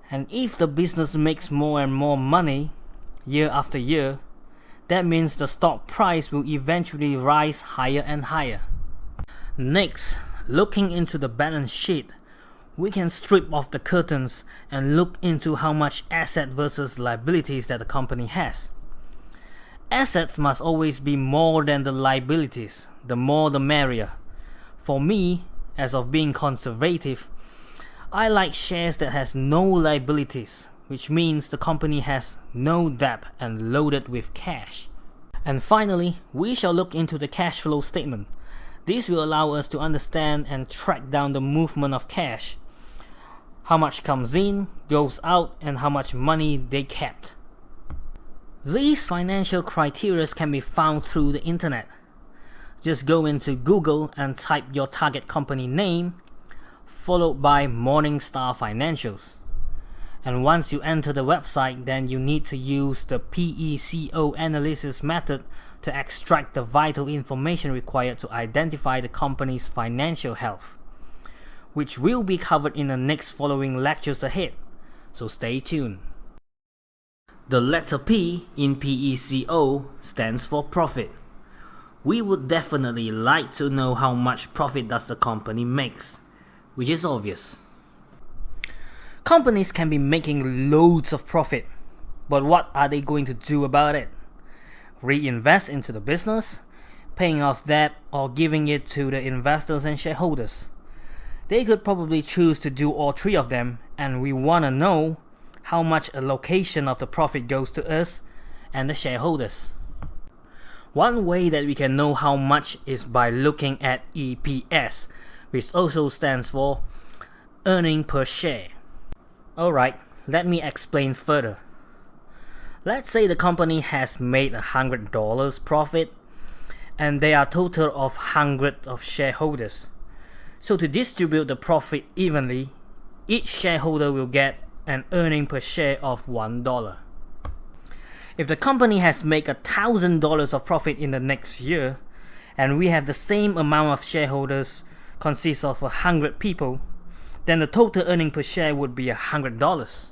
Speaker 1: And if the business makes more and more money year after year, that means the stock price will eventually rise higher and higher. Next, looking into the balance sheet, we can strip off the curtains and look into how much asset versus liabilities that the company has. Assets must always be more than the liabilities, the more the merrier. For me, as of being conservative, I like shares that has no liabilities, which means the company has no debt and loaded with cash. And finally, we shall look into the cash flow statement. This will allow us to understand and track down the movement of cash, how much comes in, goes out, and how much money they kept. These financial criteria can be found through the internet. Just go into Google and type your target company name, followed by Morningstar Financials. And once you enter the website, then you need to use the PECO analysis method to extract the vital information required to identify the company's financial health, which will be covered in the next following lectures ahead, so stay tuned. The letter P in PECO stands for profit. We would definitely like to know how much profit does the company makes, which is obvious. Companies can be making loads of profit, but what are they going to do about it? Reinvest into the business, paying off debt, or giving it to the investors and shareholders? They could probably choose to do all three of them, and we want to know how much allocation of the profit goes to us and the shareholders. One way that we can know how much is by looking at EPS, which also stands for earning per share. Alright, let me explain further. Let's say the company has made $100 profit and there are a total of 100 of shareholders. So to distribute the profit evenly, each shareholder will get an earning per share of $1. If the company has made $1,000 of profit in the next year, and we have the same amount of shareholders consists of 100 people, then the total earning per share would be $100.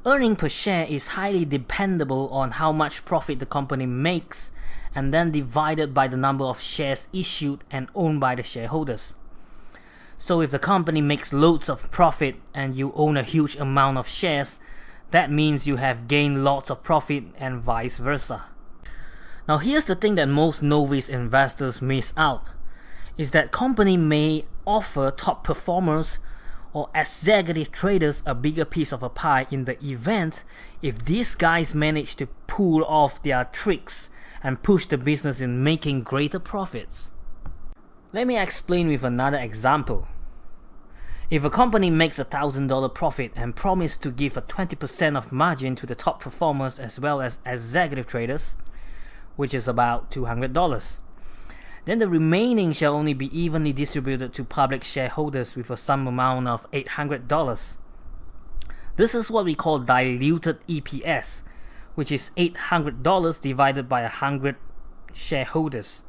Speaker 1: Earning per share is highly dependable on how much profit the company makes and then divided by the number of shares issued and owned by the shareholders. So if the company makes loads of profit and you own a huge amount of shares, that means you have gained lots of profit and vice versa. Now here's the thing that most novice investors miss out, is that company may offer top performers or executive traders a bigger piece of a pie in the event if these guys manage to pull off their tricks and push the business in making greater profits. Let me explain with another example. If a company makes $1,000 profit and promises to give a 20% of margin to the top performers as well as executive traders, which is about $200, then the remaining shall only be evenly distributed to public shareholders with a sum amount of $800. This is what we call diluted EPS, which is $800 divided by 100 shareholders,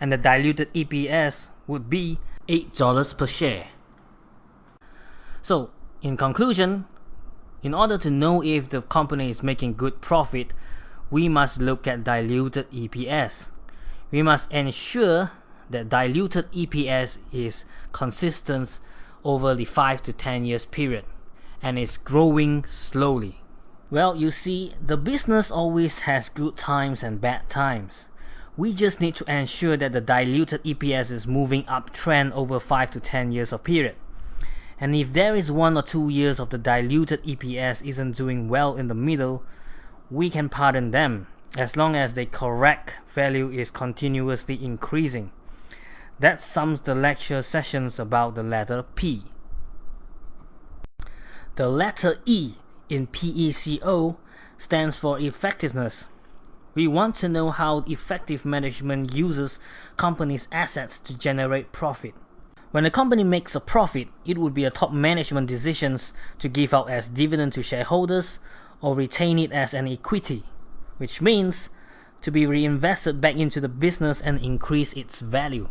Speaker 1: and the diluted EPS would be $8 per share. So, in conclusion, in order to know if the company is making good profit, we must look at diluted EPS. We must ensure that diluted EPS is consistent over the 5 to 10 years period and is growing slowly. Well, you see, the business always has good times and bad times. We just need to ensure that the diluted EPS is moving uptrend over 5 to 10 years of period. And if there is 1 or 2 years of the diluted EPS isn't doing well in the middle, we can pardon them as long as the correct value is continuously increasing. That sums the lecture sessions about the letter P. The letter E in PECO stands for effectiveness. We want to know how effective management uses companies' assets to generate profit. When a company makes a profit, it would be a top management decision to give out as dividend to shareholders or retain it as an equity, which means to be reinvested back into the business and increase its value.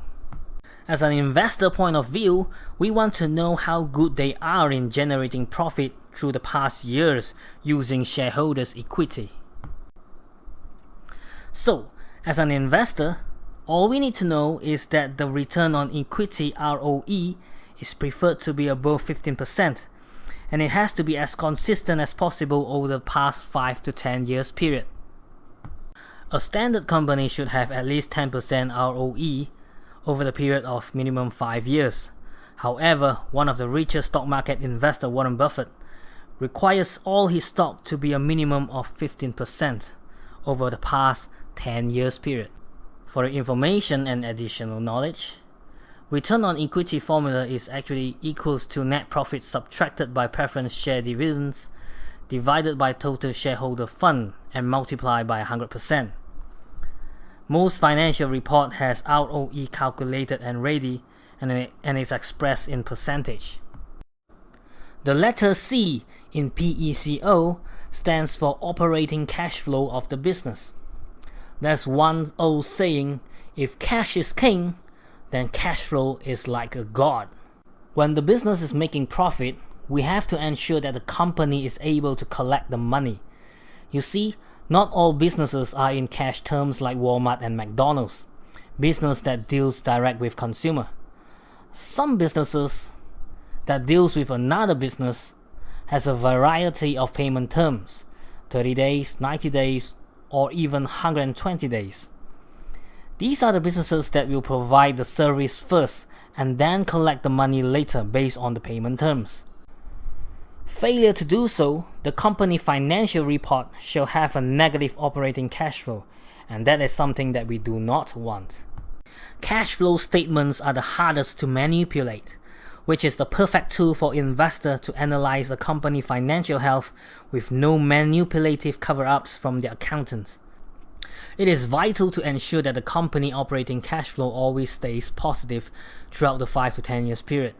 Speaker 1: As an investor point of view, we want to know how good they are in generating profit through the past years using shareholders' equity. So, as an investor, all we need to know is that the return on equity ROE is preferred to be above 15%, and it has to be as consistent as possible over the past 5 to 10 years period. A standard company should have at least 10% ROE over the period of minimum 5 years. However, one of the richest stock market investor, Warren Buffett, requires all his stock to be a minimum of 15% over the past 10 years period. For information and additional knowledge, return on equity formula is actually equals to net profit subtracted by preference share dividends divided by total shareholder fund and multiplied by 100%. Most financial report has ROE calculated and ready and is expressed in percentage. The letter C in PECO stands for operating cash flow of the business. There's one old saying, if cash is king, then cash flow is like a god. When the business is making profit, we have to ensure that the company is able to collect the money. You see, not all businesses are in cash terms like Walmart and McDonald's, business that deals direct with consumer. Some businesses that deals with another business has a variety of payment terms, 30 days, 90 days, or even 120 days. These are the businesses that will provide the service first and then collect the money later based on the payment terms. Failure to do so, the company financial report shall have a negative operating cash flow, and that is something that we do not want. Cash flow statements are the hardest to manipulate, which is the perfect tool for investor to analyze a company financial health with no manipulative cover-ups from the accountants. It is vital to ensure that the company operating cash flow always stays positive throughout the 5 to 10 years period.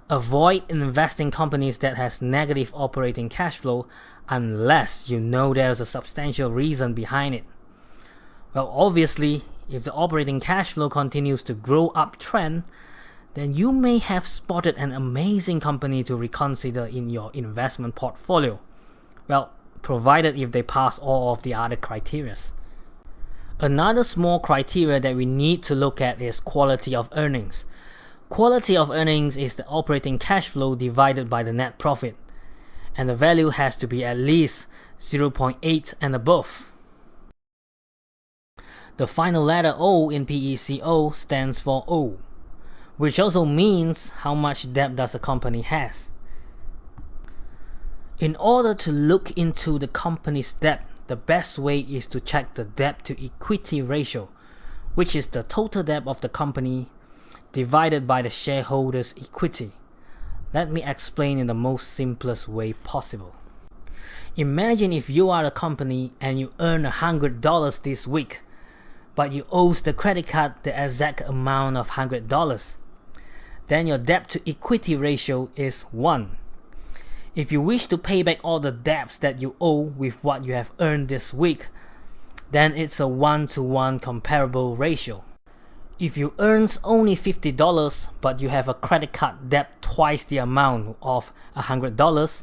Speaker 1: Avoid investing companies that has negative operating cash flow unless you know there's a substantial reason behind it. Well, obviously, if the operating cash flow continues to grow uptrend, then you may have spotted an amazing company to reconsider in your investment portfolio. Well, provided if they pass all of the other criteria. Another small criteria that we need to look at is quality of earnings. Quality of earnings is the operating cash flow divided by the net profit, and the value has to be at least 0.8 and above. The final letter O in PECO stands for O, which also means how much debt does a company has. In order to look into the company's debt, the best way is to check the debt to equity ratio, which is the total debt of the company divided by the shareholders' equity. Let me explain in the most simplest way possible. Imagine if you are a company and you earn $100 this week, but you owe the credit card the exact amount of $100. Then your debt to equity ratio is 1. If you wish to pay back all the debts that you owe with what you have earned this week, then it's a 1-to-1 comparable ratio. If you earn only $50 but you have a credit card debt twice the amount of $100,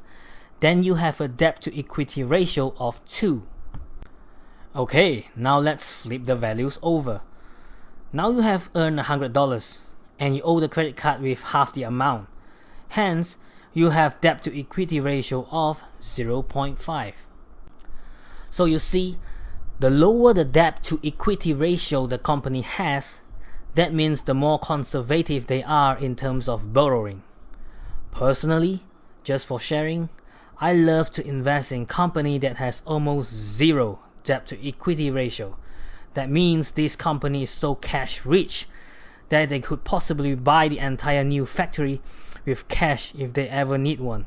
Speaker 1: then you have a debt to equity ratio of 2. Okay, now let's flip the values over. Now you have earned $100 and you owe the credit card with half the amount. Hence, you have debt to equity ratio of 0.5. So you see, the lower the debt to equity ratio the company has, that means the more conservative they are in terms of borrowing. Personally, just for sharing, I love to invest in company that has almost zero debt to equity ratio. That means this company is so cash rich that they could possibly buy the entire new factory with cash if they ever need one.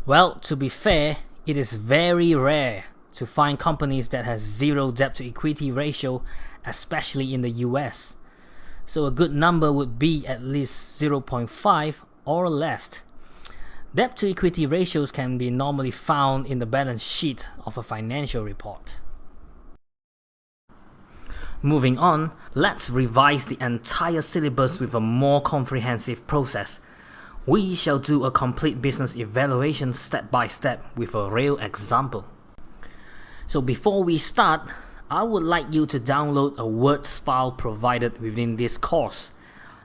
Speaker 1: Well, to be fair, it is very rare to find companies that has zero debt to equity ratio, especially in the US. So a good number would be at least 0.5 or less. Debt to equity ratios can be normally found in the balance sheet of a financial report. Moving on, let's revise the entire syllabus with a more comprehensive process. We shall do a complete business evaluation step by step with a real example. So before we start, I would like you to download a Words file provided within this course.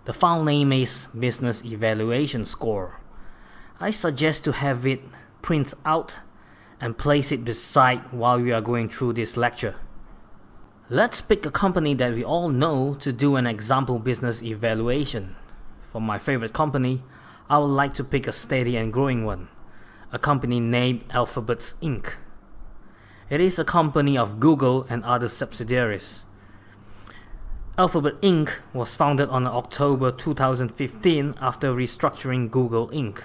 Speaker 1: The file name is Business Evaluation Score. I suggest to have it print out and place it beside while we are going through this lecture. Let's pick a company that we all know to do an example business evaluation. For my favorite company, I would like to pick a steady and growing one, a company named Alphabet Inc. It is a company of Google and other subsidiaries. Alphabet Inc. was founded on October 2015 after restructuring Google Inc.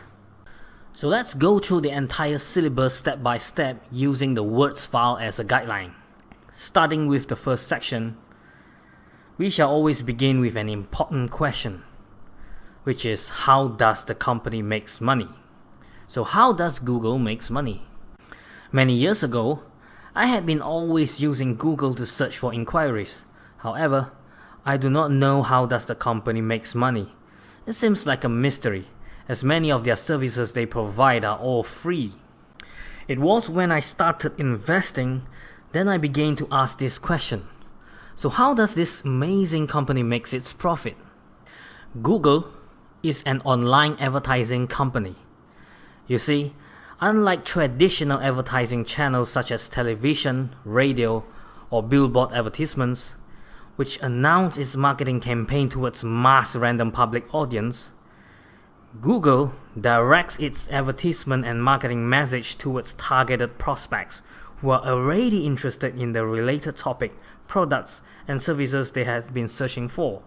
Speaker 1: So let's go through the entire syllabus step by step using the Words file as a guideline. Starting with the first section, we shall always begin with an important question, which is how does the company makes money? So how does Google makes money? Many years ago, I had been always using Google to search for inquiries. However, I do not know how does the company makes money. It seems like a mystery, as many of their services they provide are all free. It was when I started investing, then I began to ask this question. So how does this amazing company makes its profit? Google is an online advertising company. You see, unlike traditional advertising channels such as television, radio, or billboard advertisements, which announce its marketing campaign towards mass random public audience, Google directs its advertisement and marketing message towards targeted prospects who are already interested in the related topic, products, and services they have been searching for.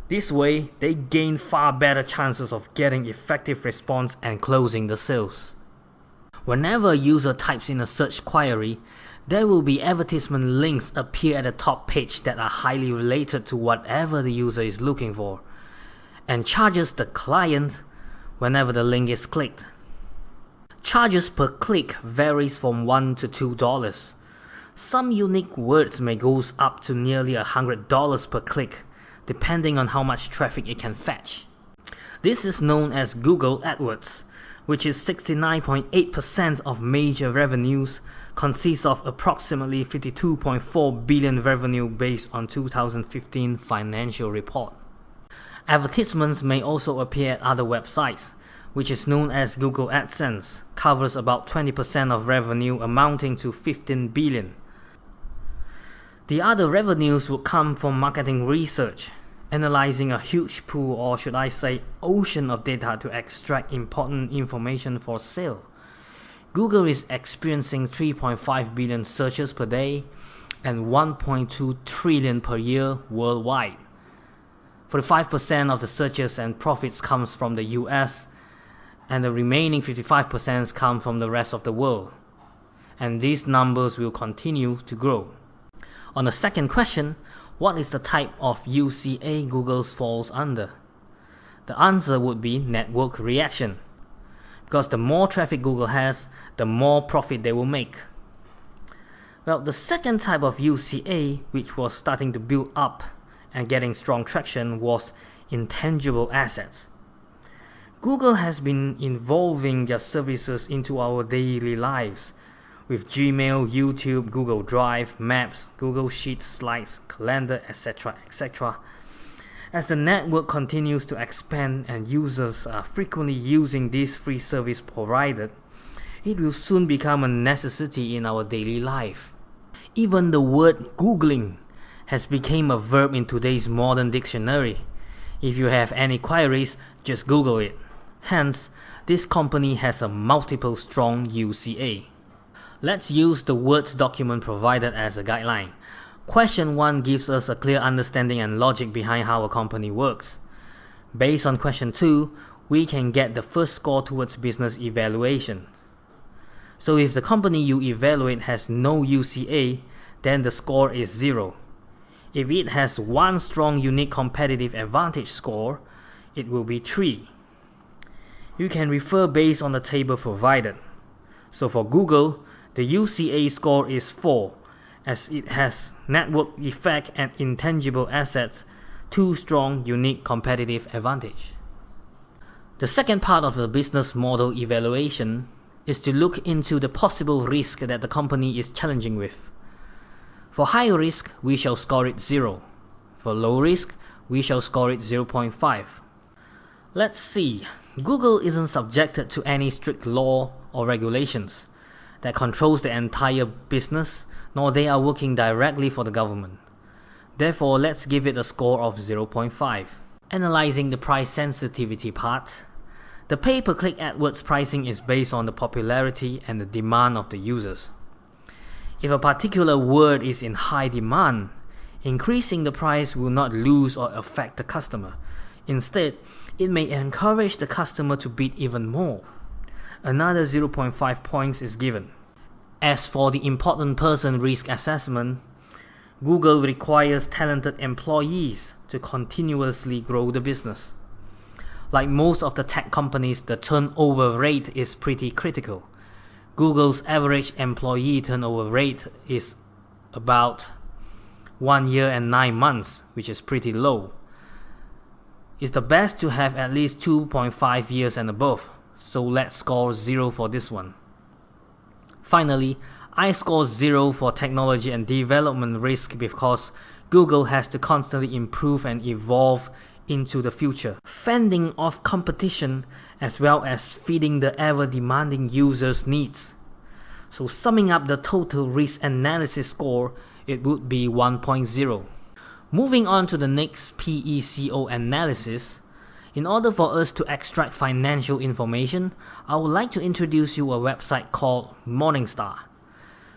Speaker 1: This way, they gain far better chances of getting effective response and closing the sales. Whenever a user types in a search query, there will be advertisement links appear at the top page that are highly related to whatever the user is looking for, and charges the client whenever the link is clicked. Charges per click varies from $1 to $2. Some unique words may go up to nearly $100 per click, depending on how much traffic it can fetch. This is known as Google AdWords, which is 69.8% of major revenues, consists of approximately 52.4 billion revenue based on 2015 financial report. Advertisements may also appear at other websites, which is known as Google AdSense, covers about 20% of revenue amounting to 15 billion. The other revenues will come from marketing research, analyzing a huge pool, or should I say ocean of data to extract important information for sale. Google is experiencing 3.5 billion searches per day and 1.2 trillion per year worldwide. 45% of the searches and profits comes from the US, and the remaining 55% come from the rest of the world. And these numbers will continue to grow. On the second question, what is the type of UCA Google falls under? The answer would be network reaction, because the more traffic Google has, the more profit they will make. Well, the second type of UCA, which was starting to build up and getting strong traction, was intangible assets. Google has been evolving their services into our daily lives with Gmail, YouTube, Google Drive, Maps, Google Sheets, Slides, Calendar, etc., etc. As the network continues to expand and users are frequently using this free service provided, it will soon become a necessity in our daily life. Even the word Googling has become a verb in today's modern dictionary. If you have any queries, just Google it. Hence, this company has a multiple strong UCA. Let's use the Words document provided as a guideline. Question 1 gives us a clear understanding and logic behind how a company works. Based on question 2, we can get the first score towards business evaluation. So if the company you evaluate has no UCA, then the score is 0. If it has one strong unique competitive advantage score, it will be 3. You can refer based on the table provided. So for Google, the UCA score is 4, as it has network effect and intangible assets, 2 strong unique competitive advantage. The second part of the business model evaluation is to look into the possible risk that the company is challenging with. For high risk, we shall score it 0. For low risk, we shall score it 0.5. Let's see. Google isn't subjected to any strict law or regulations that controls the entire business, nor they are working directly for the government. Therefore, let's give it a score of 0.5. Analyzing the price sensitivity part, the pay-per-click AdWords pricing is based on the popularity and the demand of the users. If a particular word is in high demand, increasing the price will not lose or affect the customer. Instead, it may encourage the customer to bid even more. Another 0.5 points is given. As for the important person risk assessment, Google requires talented employees to continuously grow the business. Like most of the tech companies, the turnover rate is pretty critical. Google's average employee turnover rate is about 1 year and 9 months, which is pretty low. It's the best to have at least 2.5 years and above, so let's score 0 for this one. Finally, I score 0 for technology and development risk because Google has to constantly improve and evolve into the future, fending off competition as well as feeding the ever-demanding users' needs. So summing up the total risk analysis score, it would be 1.0. Moving on to the next PECO analysis, in order for us to extract financial information, I would like to introduce you a website called Morningstar.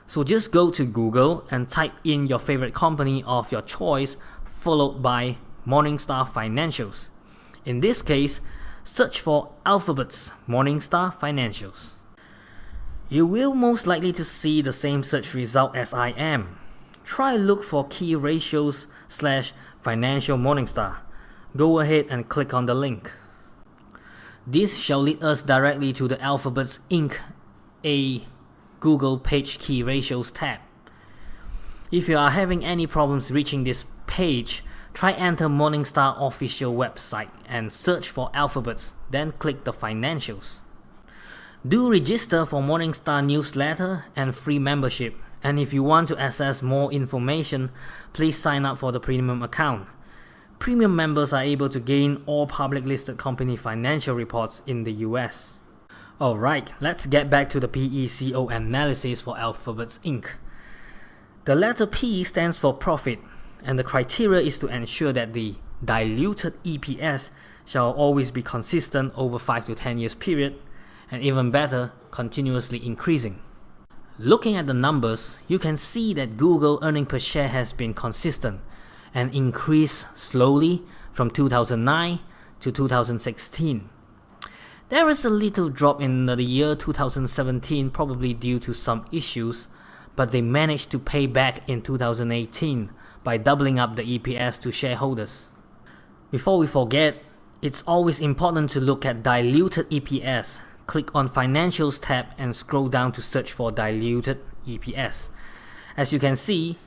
Speaker 1: So just go to Google and type in your favorite company of your choice, followed by Morningstar Financials. In this case, search for Alphabet's Morningstar Financials. You will most likely to see the same search result as I am. Try look for key ratios / financial Morningstar. Go ahead and click on the link. This shall lead us directly to the Alphabet's Inc. A Google Page Key Ratios tab. If you are having any problems reaching this page, try enter Morningstar official website and search for Alphabets, then click the financials. Do register for Morningstar newsletter and free membership, and if you want to access more information, please sign up for the premium account. Premium members are able to gain all public listed company financial reports in the US. Alright, let's get back to the PECO analysis for Alphabets Inc. The letter P stands for profit, and the criteria is to ensure that the diluted EPS shall always be consistent over 5 to 10 years period, and even better, continuously increasing. Looking at the numbers, you can see that Google earning per share has been consistent and increased slowly from 2009 to 2016. There is a little drop in the year 2017, probably due to some issues, but they managed to pay back in 2018 by doubling up the EPS to shareholders. Before we forget, it's always important to look at diluted EPS. Click on Financials tab and scroll down to search for diluted EPS. As you can see,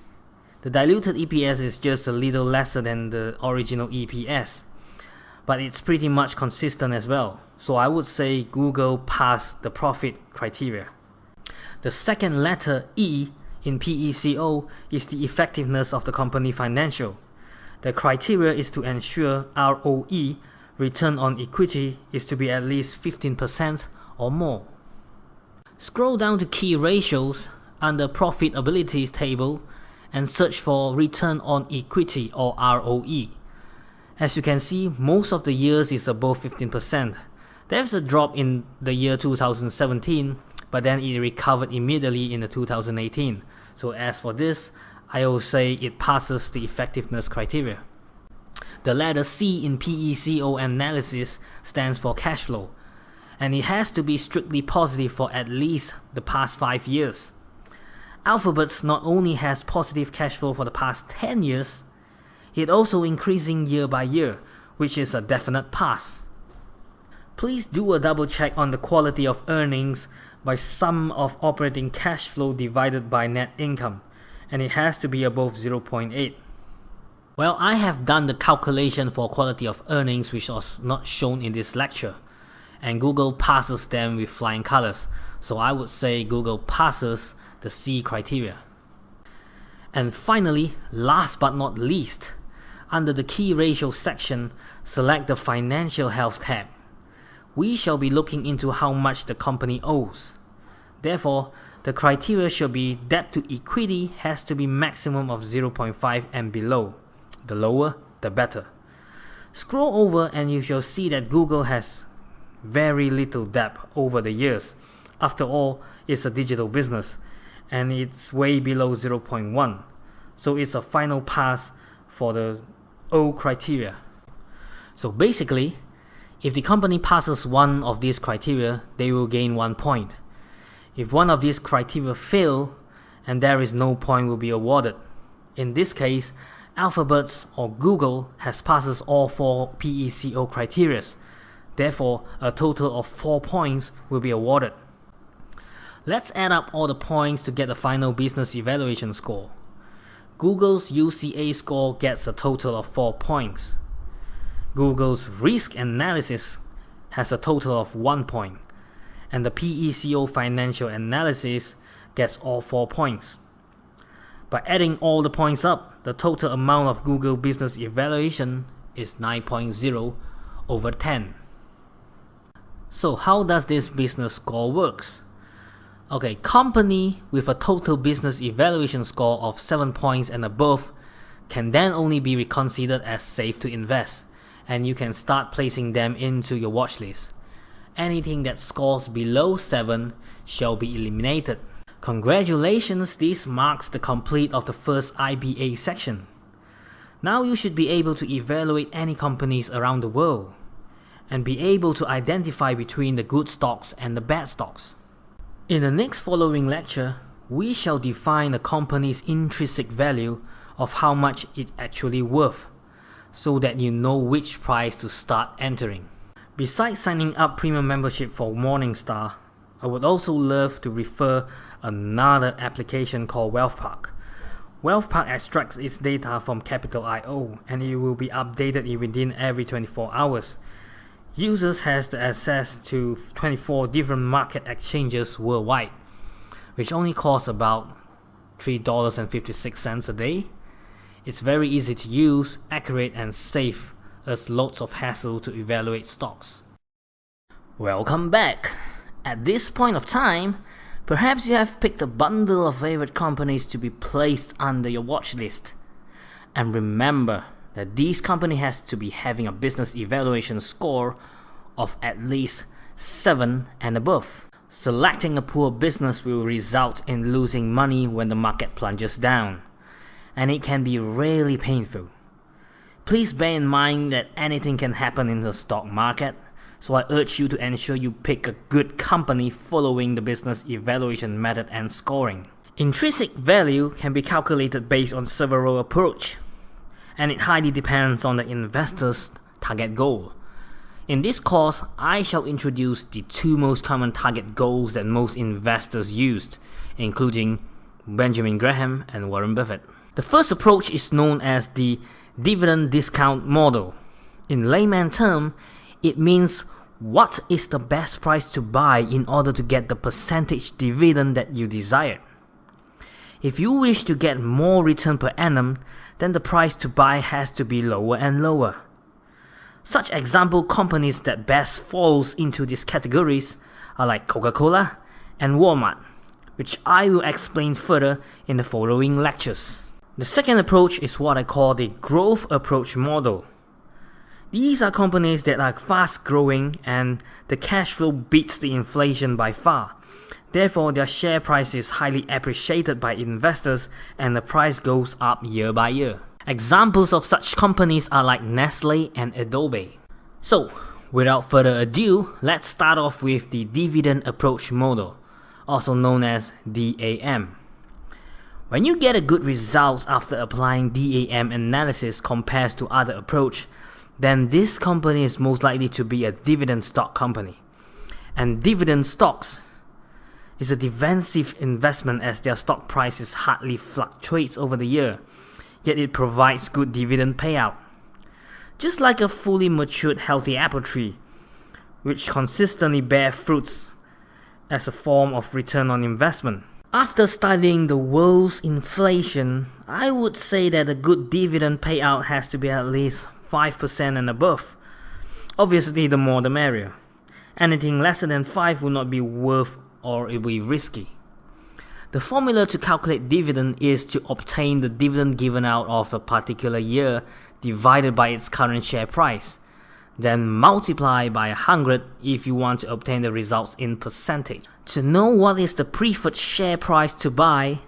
Speaker 1: the diluted EPS is just a little lesser than the original EPS, but it's pretty much consistent as well. So I would say Google passed the profit criteria. The second letter E in PECO is the effectiveness of the company financial. The criteria is to ensure ROE, return on equity, is to be at least 15% or more. Scroll down to key ratios under profitability table and search for return on equity or ROE. As you can see, most of the years is above 15%. There's a drop in the year 2017, but then it recovered immediately in the 2018. So as for this, I will say it passes the effectiveness criteria. The letter C in PECO analysis stands for cash flow, and it has to be strictly positive for at least the past 5 years. Alphabet not only has positive cash flow for the past 10 years, it also increasing year by year, which is a definite pass. Please do a double check on the quality of earnings by sum of operating cash flow divided by net income, and it has to be above 0.8. Well, I have done the calculation for quality of earnings, which was not shown in this lecture, and Google passes them with flying colors, so I would say Google passes the C criteria. And finally, last but not least, under the key ratio section, select the financial health tab. We shall be looking into how much the company owes. Therefore, the criteria should be debt to equity has to be maximum of 0.5 and below. The lower, the better. Scroll over and you shall see that Google has very little debt over the years. After all, it's a digital business and it's way below 0.1. So it's a final pass for the O criteria. So basically, if the company passes one of these criteria, they will gain 1 point. If one of these criteria fail, and there is no point will be awarded. In this case, Alphabet or Google has passes all 4 PECO criteria. Therefore, a total of 4 points will be awarded. Let's add up all the points to get the final business evaluation score. Google's UCA score gets a total of 4 points. Google's risk analysis has a total of 1 point, and the PECO financial analysis gets all 4 points. By adding all the points up, the total amount of Google business evaluation is 9.0 over 10. So how does this business score works? Okay, company with a total business evaluation score of 7 points and above can then only be reconsidered as safe to invest, and you can start placing them into your watch list. Anything that scores below 7 shall be eliminated. Congratulations, this marks the complete of the first IBA section. Now you should be able to evaluate any companies around the world and be able to identify between the good stocks and the bad stocks. In the next following lecture, we shall define a company's intrinsic value of how much it actually worth, so that you know which price to start entering. Besides signing up premium membership for Morningstar, I would also love to refer another application called WealthPark. WealthPark extracts its data from Capital.io and it will be updated within every 24 hours. Users has the access to 24 different market exchanges worldwide, which only costs about $3.56 a day. It's very easy to use, accurate and safe, as lots of hassle to evaluate stocks. Welcome back! At this point of time, perhaps you have picked a bundle of favorite companies to be placed under your watch list. And remember that these companies has to be having a business evaluation score of at least 7 and above. Selecting a poor business will result in losing money when the market plunges down, and it can be really painful. Please bear in mind that anything can happen in the stock market, so I urge you to ensure you pick a good company following the business evaluation method and scoring. Intrinsic value can be calculated based on several approaches, and it highly depends on the investor's target goal. In this course, I shall introduce the two most common target goals that most investors used, including Benjamin Graham and Warren Buffett. The first approach is known as the dividend discount model. In layman terms, it means what is the best price to buy in order to get the percentage dividend that you desire. If you wish to get more return per annum, then the price to buy has to be lower and lower. Such example companies that best falls into these categories are like Coca-Cola and Walmart, which I will explain further in the following lectures. The second approach is what I call the growth approach model. These are companies that are fast growing and the cash flow beats the inflation by far. Therefore, their share price is highly appreciated by investors and the price goes up year by year. Examples of such companies are like Nestle and Adobe. So, without further ado, let's start off with the dividend approach model, also known as DAM. When you get a good result after applying DAM analysis compared to other approach, then this company is most likely to be a dividend stock company. And dividend stocks is a defensive investment as their stock prices hardly fluctuates over the year, yet it provides good dividend payout. Just like a fully matured healthy apple tree, which consistently bear fruits as a form of return on investment. After studying the world's inflation, I would say that a good dividend payout has to be at least 5% and above. Obviously, the more the merrier. Anything lesser than 5 will not be worth or it will be risky. The formula to calculate dividend is to obtain the dividend given out of a particular year divided by its current share price, then multiply by 100 if you want to obtain the results in percentage. To know what is the preferred share price to buy,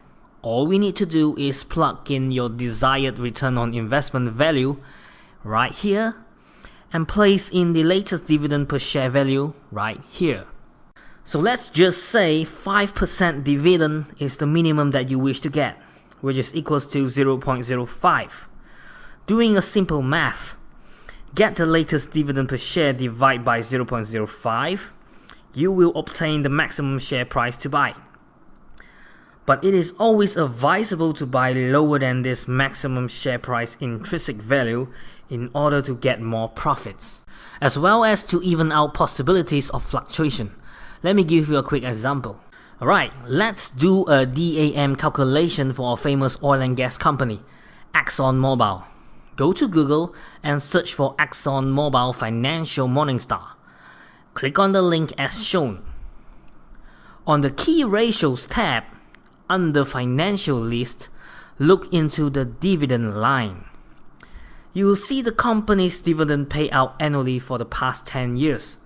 Speaker 1: all we need to do is plug in your desired return on investment value right here and place in the latest dividend per share value right here. So let's just say 5% dividend is the minimum that you wish to get, which is equals to 0.05. Doing a simple math, get the latest dividend per share divided by 0.05, you will obtain the maximum share price to buy. But it is always advisable to buy lower than this maximum share price intrinsic value in order to get more profits, as well as to even out possibilities of fluctuation. Let me give you a quick example. Alright, let's do a DAM calculation for a famous oil and gas company, ExxonMobil. Go to Google and search for ExxonMobil Financial Morningstar. Click on the link as shown. On the Key Ratios tab, under Financial List, look into the dividend line. You will see the company's dividend payout annually for the past 10 years.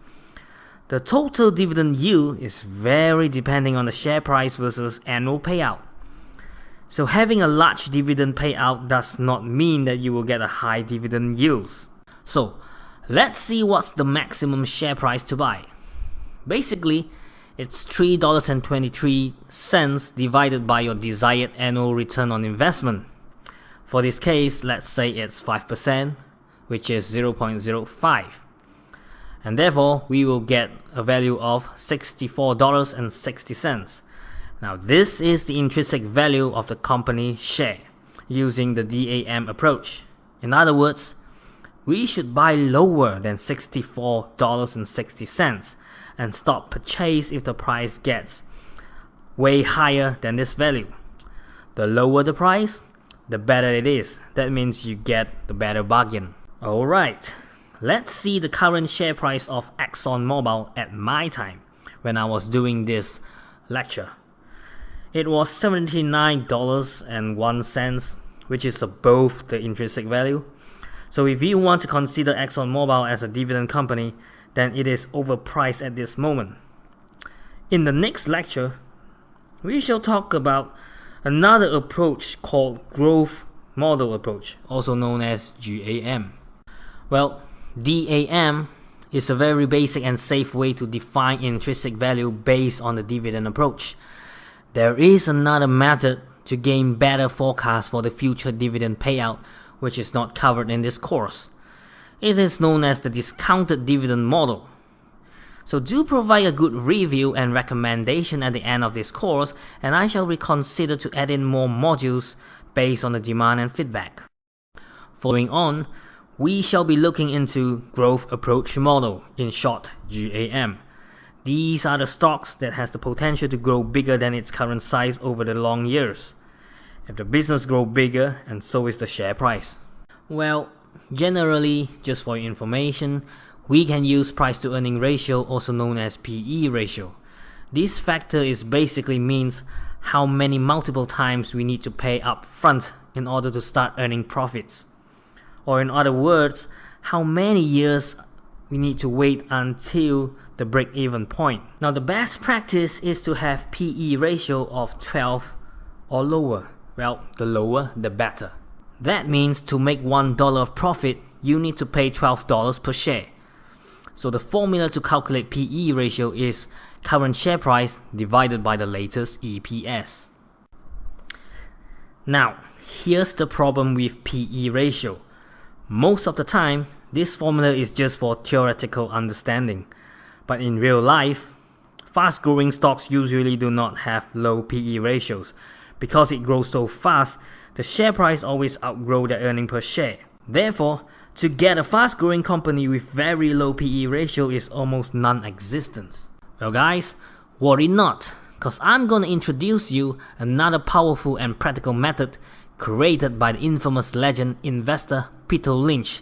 Speaker 1: The total dividend yield is very depending on the share price versus annual payout. So having a large dividend payout does not mean that you will get a high dividend yields. So let's see what's the maximum share price to buy. Basically, it's $3.23 divided by your desired annual return on investment. For this case, let's say it's 5%, which is 0.05. And therefore, we will get a value of $64.60. Now, this is the intrinsic value of the company share using the DAM approach. In other words, we should buy lower than $64.60 and stop purchase if the price gets way higher than this value. The lower the price, the better it is. That means you get the better bargain. Alright. Let's see the current share price of ExxonMobil at my time when I was doing this lecture. It was $79.01, which is above the intrinsic value. So if you want to consider ExxonMobil as a dividend company, then it is overpriced at this moment. In the next lecture, we shall talk about another approach called growth model approach, also known as GAM. Well, DAM is a very basic and safe way to define intrinsic value based on the dividend approach. There is another method to gain better forecast for the future dividend payout, which is not covered in this course. It is known as the discounted dividend model. So do provide a good review and recommendation at the end of this course, and I shall reconsider to add in more modules based on the demand and feedback. Following on, we shall be looking into growth approach model, in short GAM. These are the stocks that has the potential to grow bigger than its current size over the long years. If the business grows bigger, and so is the share price. Well, generally, just for your information, we can use price to earning ratio, also known as PE ratio. This factor is basically means how many multiple times we need to pay up front in order to start earning profits. Or in other words, how many years we need to wait until the break-even point. Now the best practice is to have PE ratio of 12 or lower. Well, the lower the better. That means to make $1 of profit, you need to pay $12 per share. So the formula to calculate PE ratio is current share price divided by the latest EPS. Now, here's the problem with PE ratio. Most of the time, this formula is just for theoretical understanding. But in real life, fast-growing stocks usually do not have low PE ratios. Because it grows so fast, the share price always outgrows their earning per share. Therefore, to get a fast-growing company with very low PE ratio is almost non-existent. Well guys, worry not, cause I'm gonna introduce you another powerful and practical method created by the infamous legend investor Peter Lynch,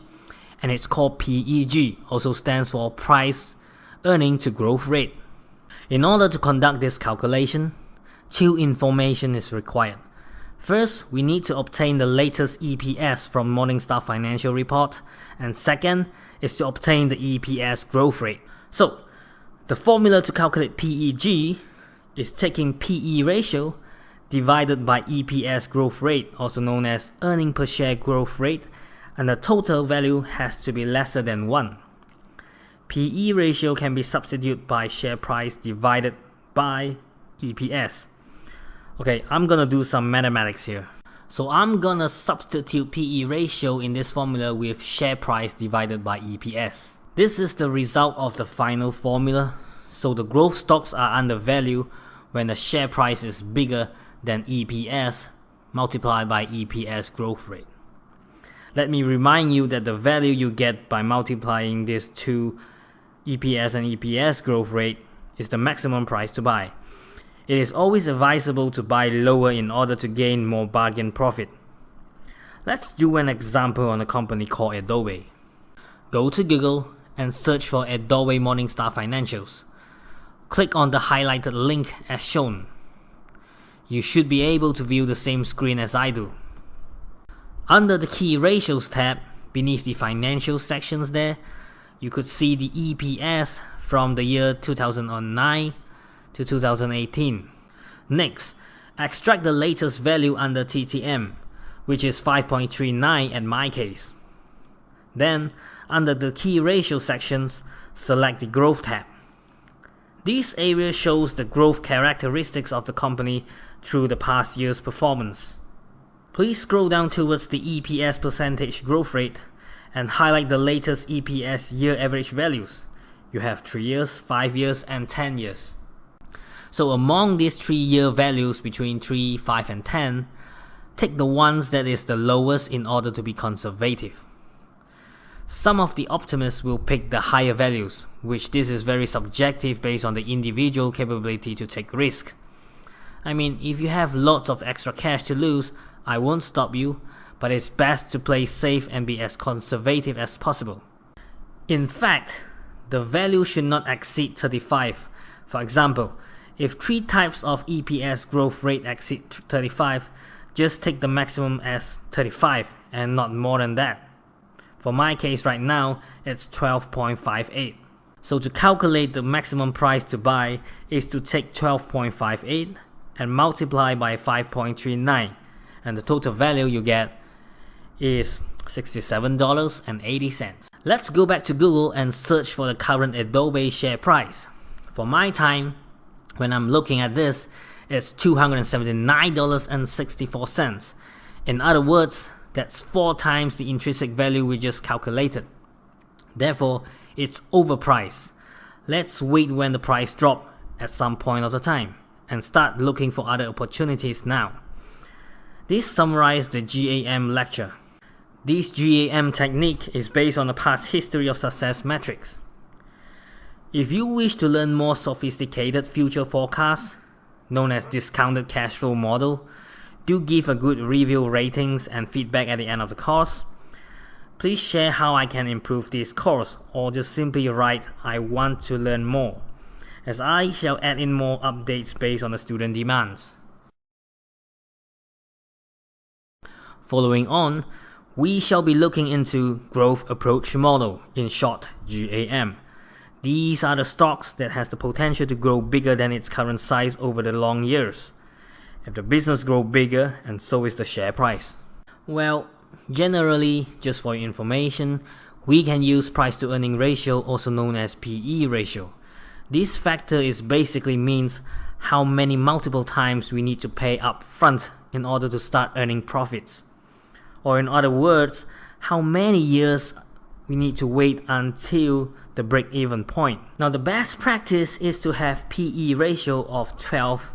Speaker 1: and it's called PEG, also stands for Price Earning to Growth Rate. In order to conduct this calculation, two information is required. First, we need to obtain the latest EPS from Morningstar Financial Report, and second is to obtain the EPS growth rate. So, the formula to calculate PEG is taking PE ratio divided by EPS growth rate, also known as earning per share growth rate, and the total value has to be lesser than 1. PE ratio can be substituted by share price divided by EPS. Okay, I'm gonna do some mathematics here. So I'm gonna substitute PE ratio in this formula with share price divided by EPS. This is the result of the final formula. So the growth stocks are undervalued when the share price is bigger than EPS multiplied by EPS growth rate. Let me remind you that the value you get by multiplying these two EPS and EPS growth rate is the maximum price to buy. It is always advisable to buy lower in order to gain more bargain profit. Let's do an example on a company called Adobe. Go to Google and search for Adobe Morningstar Financials. Click on the highlighted link as shown. You should be able to view the same screen as I do. Under the Key Ratios tab, beneath the Financial sections there, you could see the EPS from the year 2009 to 2018. Next, extract the latest value under TTM, which is 5.39 at my case. Then, under the Key Ratio sections, select the Growth tab. This area shows the growth characteristics of the company through the past year's performance. Please scroll down towards the EPS percentage growth rate and highlight the latest EPS year average values. You have 3 years, 5 years, and 10 years. So among these 3-year values between 3, 5, and 10, take the ones that is the lowest in order to be conservative. Some of the optimists will pick the higher values, which this is very subjective based on the individual capability to take risk. I mean, if you have lots of extra cash to lose, I won't stop you, but it's best to play safe and be as conservative as possible. In fact, the value should not exceed 35. For example, if 3 types of EPS growth rate exceed 35, just take the maximum as 35 and not more than that. For my case right now, it's 12.58. So to calculate the maximum price to buy is to take 12.58 and multiply by 5.39, and the total value you get is $67.80. Let's go back to Google and search for the current Adobe share price. For my time, when I'm looking at this, it's $279.64. In other words, that's 4 times the intrinsic value we just calculated. Therefore, it's overpriced. Let's wait when the price drops at some point of the time and start looking for other opportunities now. This summarizes the GAM lecture. This GAM technique is based on the past history of success metrics. If you wish to learn more sophisticated future forecasts, known as discounted cash flow model, do give a good review, ratings and feedback at the end of the course. Please share how I can improve this course, or just simply write "I want to learn more," as I shall add in more updates based on the student demands. Following on, we shall be looking into Growth Approach Model, in short GAM. These are the stocks that has the potential to grow bigger than its current size over the long years. If the business grows bigger, and so is the share price. Well, generally, just for your information, we can use price to earning ratio, also known as PE ratio. This factor is basically means how many multiple times we need to pay up front in order to start earning profits. Or in other words, how many years we need to wait until the break-even point. Now the best practice is to have PE ratio of 12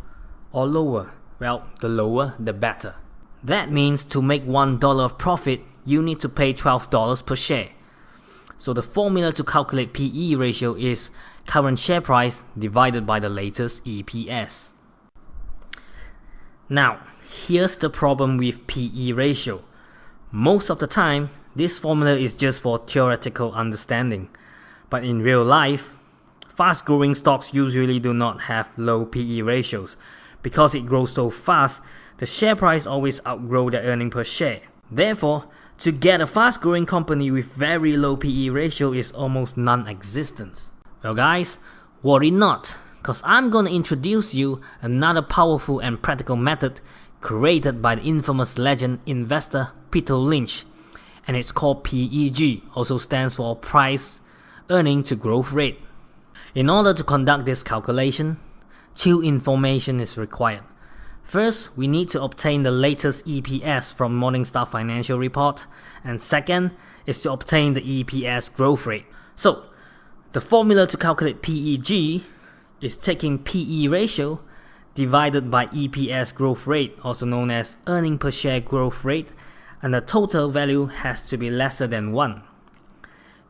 Speaker 1: or lower. Well, the lower the better. That means to make $1 of profit, you need to pay $12 per share. So the formula to calculate PE ratio is current share price divided by the latest EPS. Now, here's the problem with PE ratio. Most of the time, this formula is just for theoretical understanding. But in real life, fast-growing stocks usually do not have low PE ratios. Because it grows so fast, the share price always outgrows their earning per share. Therefore, to get a fast-growing company with very low PE ratio is almost non-existent. Well guys, worry not, cause I'm gonna introduce you another powerful and practical method created by the infamous legend investor Peter Lynch, and it's called PEG, also stands for Price Earning to Growth Rate. In order to conduct this calculation, 2 information is required. First, we need to obtain the latest EPS from Morningstar Financial Report, and second is to obtain the EPS growth rate. So, the formula to calculate PEG is taking PE ratio divided by EPS growth rate, also known as earning per share growth rate, and the total value has to be lesser than 1.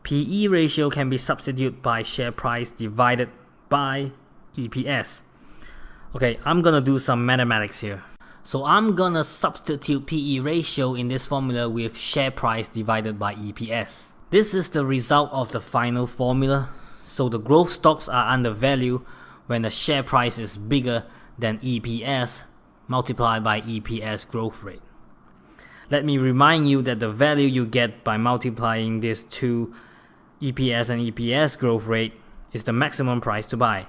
Speaker 1: PE ratio can be substituted by share price divided by EPS. Okay, I'm gonna do some mathematics here. So I'm gonna substitute PE ratio in this formula with share price divided by EPS. This is the result of the final formula. So the growth stocks are undervalued when the share price is bigger than EPS multiplied by EPS growth rate. Let me remind you that the value you get by multiplying these two EPS and EPS growth rate is the maximum price to buy.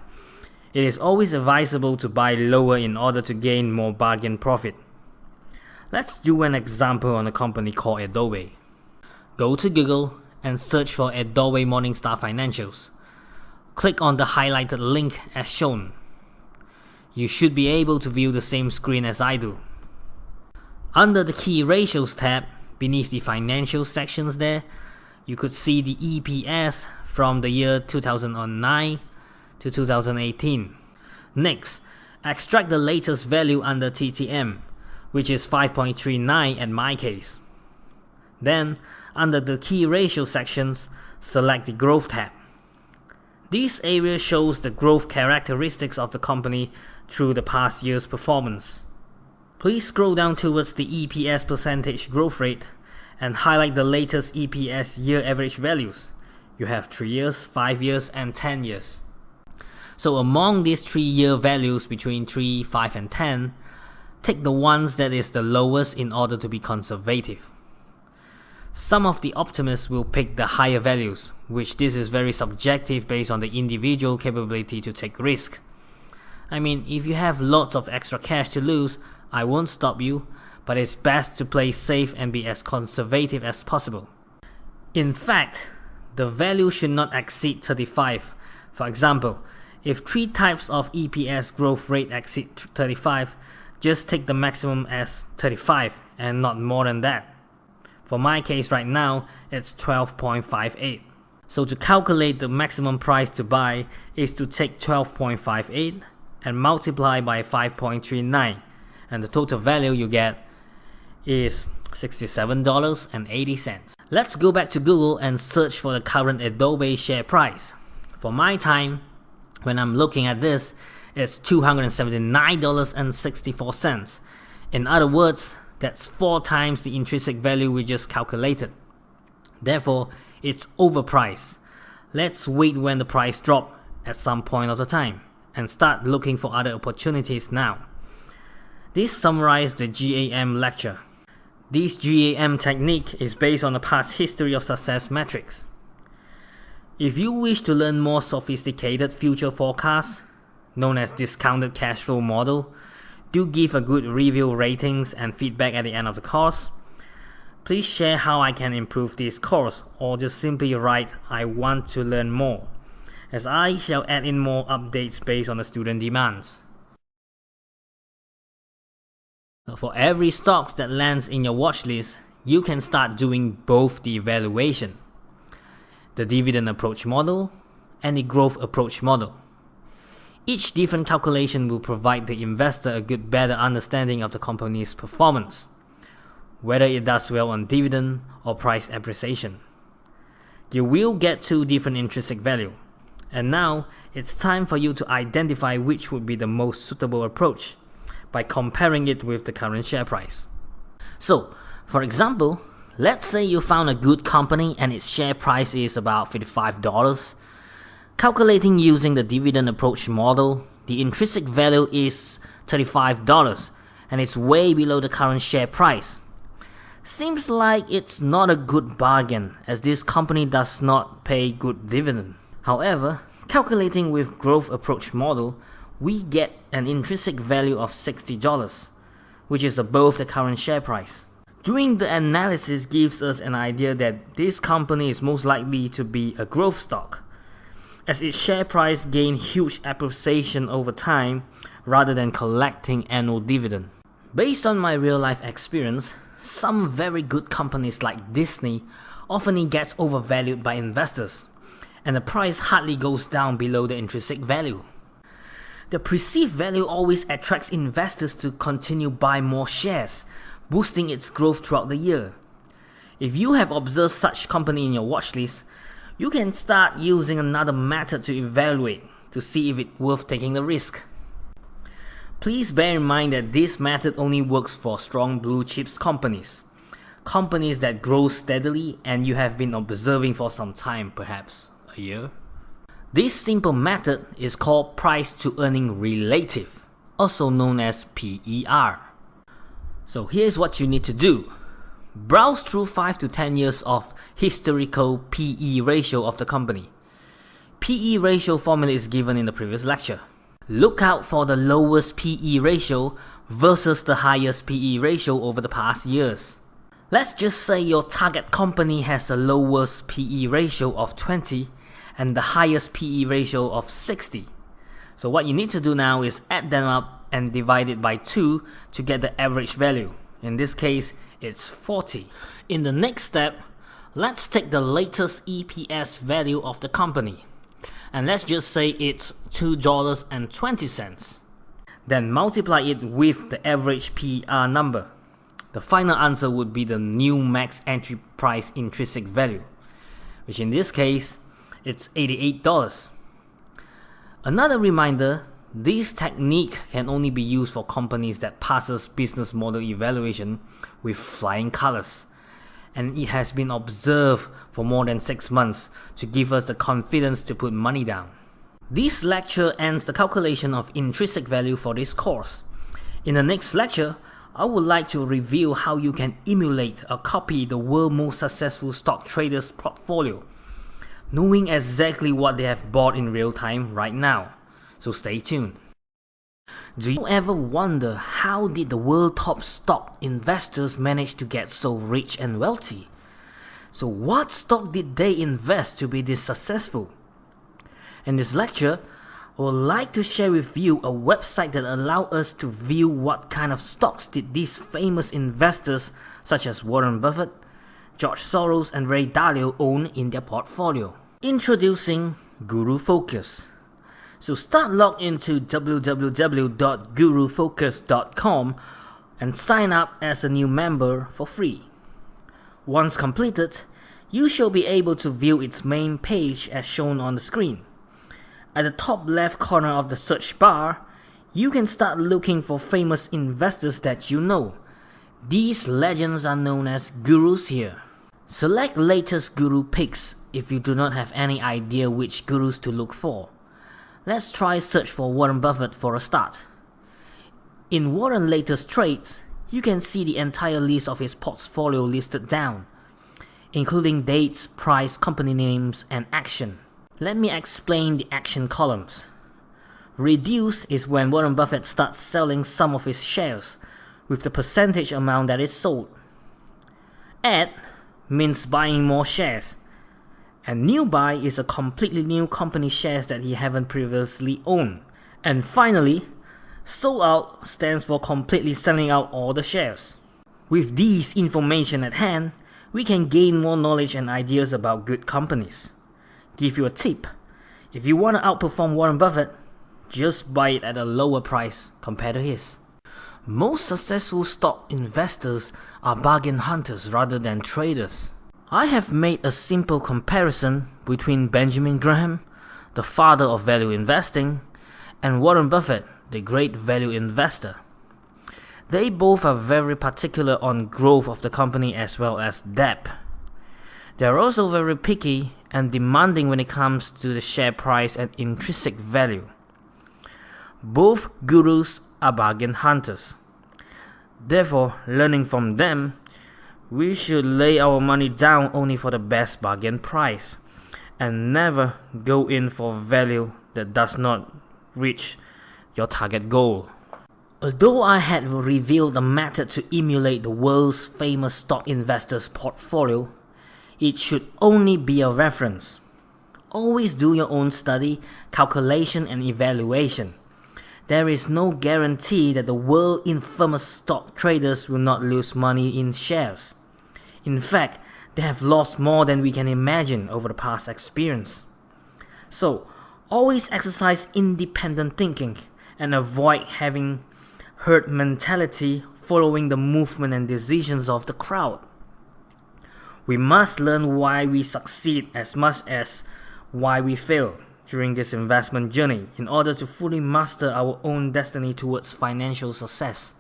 Speaker 1: It is always advisable to buy lower in order to gain more bargain profit. Let's do an example on a company called Adobe. Go to Google and search for Adobe Morningstar Financials. Click on the highlighted link as shown. You should be able to view the same screen as I do. Under the Key Ratios tab, beneath the Financial sections there, you could see the EPS from the year 2009 to 2018. Next, extract the latest value under TTM, which is 5.39 at my case. Then, under the Key Ratio sections, select the Growth tab. This area shows the growth characteristics of the company through the past year's performance. Please scroll down towards the EPS percentage growth rate and highlight the latest EPS year average values. You have 3 years, 5 years, and 10 years. So among these 3-year values between 3, 5, and 10, take the ones that is the lowest in order to be conservative. Some of the optimists will pick the higher values, which this is very subjective based on the individual capability to take risk. I mean, if you have lots of extra cash to lose, I won't stop you, but it's best to play safe and be as conservative as possible. In fact, the value should not exceed 35. For example, if 3 types of EPS growth rate exceed 35, just take the maximum as 35 and not more than that. For my case right now, it's 12.58. So to calculate the maximum price to buy is to take 12.58 and multiply by 5.39, and the total value you get is $67.80. Let's go back to Google and search for the current Adobe share price. For my time, when I'm looking at this, it's $279.64. In other words, that's 4 times the intrinsic value we just calculated. Therefore, it's overpriced. Let's wait when the price drops at some point of the time and start looking for other opportunities now. This summarizes the GAM lecture. This GAM technique is based on the past history of success metrics. If you wish to learn more sophisticated future forecasts, known as discounted cash flow model, do give a good review, ratings, and feedback at the end of the course. Please share how I can improve this course, or just simply write "I want to learn more," as I shall add in more updates based on the student demands. For every stock that lands in your watch list, you can start doing both the evaluation, the dividend approach model, and the growth approach model. Each different calculation will provide the investor a better understanding of the company's performance, whether it does well on dividend or price appreciation. You will get 2 different intrinsic value, and now it's time for you to identify which would be the most suitable approach by comparing it with the current share price. So, for example, let's say you found a good company and its share price is about $55. Calculating using the dividend approach model, the intrinsic value is $35 and it's way below the current share price. Seems like it's not a good bargain, as this company does not pay good dividend. However, calculating with growth approach model, we get an intrinsic value of $60, which is above the current share price. Doing the analysis gives us an idea that this company is most likely to be a growth stock, as its share price gained huge appreciation over time rather than collecting annual dividend. Based on my real-life experience, some very good companies like Disney often gets overvalued by investors, and the price hardly goes down below the intrinsic value. The perceived value always attracts investors to continue buying more shares, boosting its growth throughout the year. If you have observed such company in your watch list, you can start using another method to evaluate to see if it's worth taking the risk. Please bear in mind that this method only works for strong blue chips companies that grow steadily and you have been observing for some time, perhaps a year. This simple method is called price to earning relative, also known as PER. So here's what you need to do. Browse through 5 to 10 years of historical PE ratio of the company. PE ratio formula is given in the previous lecture. Look out for the lowest PE ratio versus the highest PE ratio over the past years. Let's just say your target company has the lowest PE ratio of 20 and the highest PE ratio of 60. So what you need to do now is add them up and divide it by 2 to get the average value. In this case, it's 40. In the next step, let's take the latest EPS value of the company, and let's just say it's $2.20. Then multiply it with the average PER number. The final answer would be the new max entry price intrinsic value, which in this case, it's $88. Another reminder, this technique can only be used for companies that passes business model evaluation with flying colors, and it has been observed for more than 6 months to give us the confidence to put money down. This lecture ends the calculation of intrinsic value for this course. In the next lecture, I would like to reveal how you can emulate or copy the world's most successful stock traders' portfolio, knowing exactly what they have bought in real time right now. So stay tuned. Do you ever wonder how did the world top stock investors manage to get so rich and wealthy? So what stock did they invest to be this successful? In this lecture, I would like to share with you a website that allows us to view what kind of stocks did these famous investors such as Warren Buffett, George Soros and Ray Dalio own in their portfolio. Introducing Guru Focus. So log into www.gurufocus.com and sign up as a new member for free. Once completed, you shall be able to view its main page as shown on the screen. At the top left corner of the search bar, you can start looking for famous investors that you know. These legends are known as gurus here. Select latest guru picks if you do not have any idea which gurus to look for. Let's try search for Warren Buffett for a start. In Warren's latest trades, you can see the entire list of his portfolio listed down, including dates, price, company names, and action. Let me explain the action columns. Reduce is when Warren Buffett starts selling some of his shares with the percentage amount that is sold. Add means buying more shares. And new buy is a completely new company shares that he haven't previously owned. And finally, sold out stands for completely selling out all the shares. With these information at hand, we can gain more knowledge and ideas about good companies. Give you a tip, if you want to outperform Warren Buffett, just buy it at a lower price compared to his. Most successful stock investors are bargain hunters rather than traders. I have made a simple comparison between Benjamin Graham, the father of value investing, and Warren Buffett, the great value investor. They both are very particular on growth of the company as well as depth. They are also very picky and demanding when it comes to the share price and intrinsic value. Both gurus are bargain hunters. Therefore, learning from them, we should lay our money down only for the best bargain price and never go in for value that does not reach your target goal. Although I had revealed a method to emulate the world's famous stock investors' portfolio, it should only be a reference. Always do your own study, calculation and evaluation. There is no guarantee that the world infamous stock traders will not lose money in shares. In fact, they have lost more than we can imagine over the past experience. So, always exercise independent thinking and avoid having herd mentality following the movement and decisions of the crowd. We must learn why we succeed as much as why we fail during this investment journey in order to fully master our own destiny towards financial success.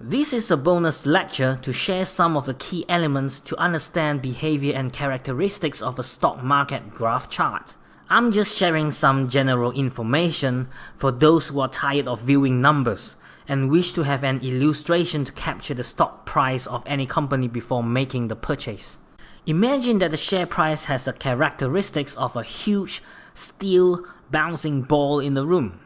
Speaker 1: This is a bonus lecture to share some of the key elements to understand behavior and characteristics of a stock market graph chart. I'm just sharing some general information for those who are tired of viewing numbers and wish to have an illustration to capture the stock price of any company before making the purchase. Imagine that the share price has the characteristics of a huge steel bouncing ball in the room.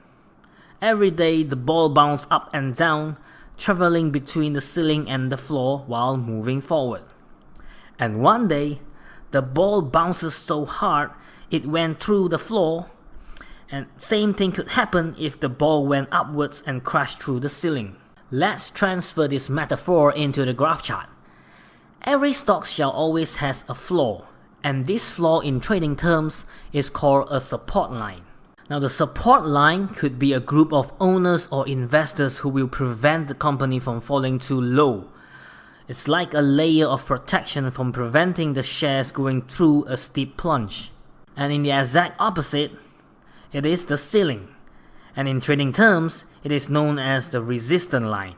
Speaker 1: Every day the ball bounces up and down, traveling between the ceiling and the floor while moving forward. And one day, the ball bounces so hard it went through the floor, and same thing could happen if the ball went upwards and crashed through the ceiling. Let's transfer this metaphor into the graph chart. Every stock shall always has a floor, and this floor in trading terms is called a support line. Now the support line could be a group of owners or investors who will prevent the company from falling too low. It's like a layer of protection from preventing the shares going through a steep plunge. And in the exact opposite, it is the ceiling, and in trading terms, it is known as the resistance line.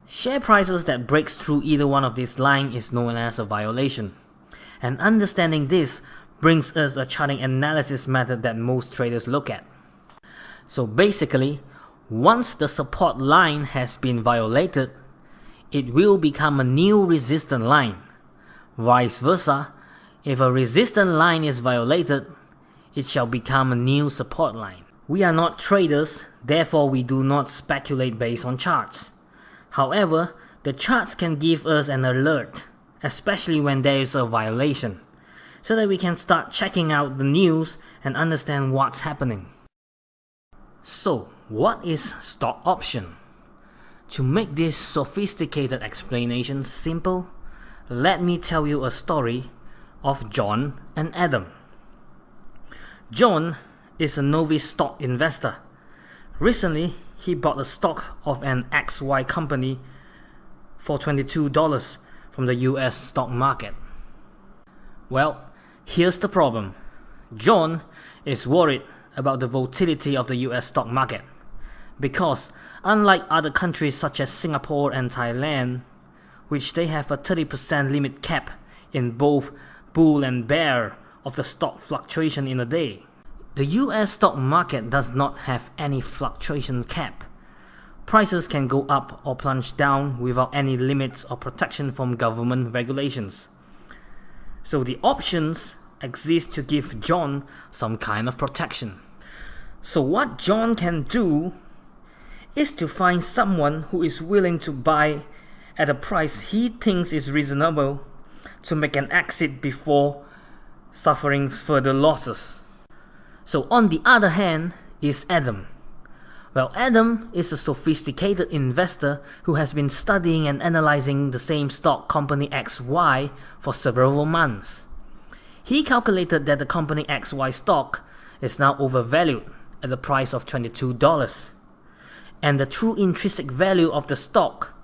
Speaker 1: Share prices that breaks through either one of these lines is known as a violation. And understanding this brings us a charting analysis method that most traders look at. So basically, once the support line has been violated, it will become a new resistance line. Vice versa, if a resistance line is violated, it shall become a new support line. We are not traders, therefore we do not speculate based on charts. However, the charts can give us an alert, especially when there is a violation, so that we can start checking out the news and understand what's happening. So, what is stock option? To make this sophisticated explanation simple, let me tell you a story of John and Adam. John is a novice stock investor. Recently, he bought a stock of an XY company for $22 from the US stock market. Well, here's the problem. John is worried about the volatility of the US stock market because, unlike other countries such as Singapore and Thailand, which they have a 30% limit cap in both bull and bear of the stock fluctuation in a day, the US stock market does not have any fluctuation cap. Prices can go up or plunge down without any limits or protection from government regulations. So the options exist to give John some kind of protection. So what John can do is to find someone who is willing to buy at a price he thinks is reasonable to make an exit before suffering further losses. So on the other hand is Adam. Well, Adam is a sophisticated investor who has been studying and analyzing the same stock company XY for several months. He calculated that the company XY stock is now overvalued at the price of $22, and the true intrinsic value of the stock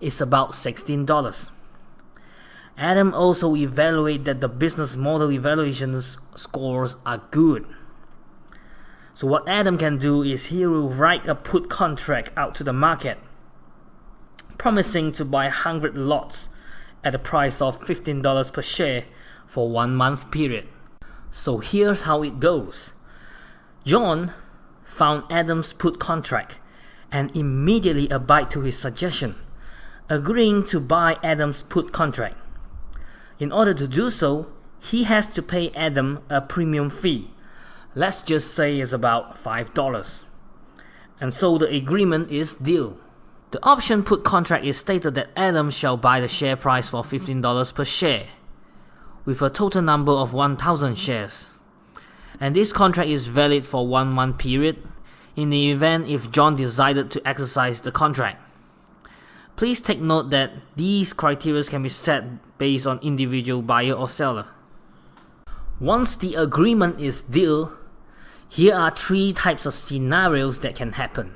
Speaker 1: is about $16. Adam also evaluated that the business model evaluations scores are good. So what Adam can do is he will write a put contract out to the market, promising to buy 100 lots at a price of $15 per share for 1 month period. So here's how it goes. John found Adam's put contract and immediately abide to his suggestion, agreeing to buy Adam's put contract. In order to do so, he has to pay Adam a premium fee. Let's just say it's about $5. And so the agreement is deal. The option put contract is stated that Adam shall buy the share price for $15 per share, with a total number of 1,000 shares. And this contract is valid for 1 month period in the event if John decided to exercise the contract. Please take note that these criteria can be set based on individual buyer or seller. Once the agreement is deal, here are 3 types of scenarios that can happen.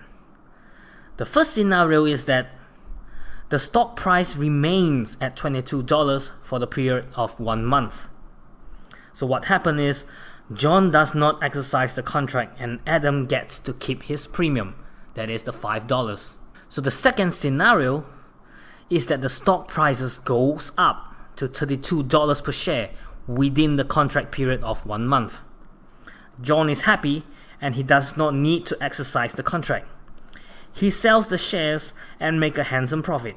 Speaker 1: The first scenario is that the stock price remains at $22 for the period of 1 month. So what happened is, John does not exercise the contract and Adam gets to keep his premium, that is the $5. So the second scenario is that the stock prices goes up to $32 per share within the contract period of 1 month. John is happy and he does not need to exercise the contract. He sells the shares and make a handsome profit,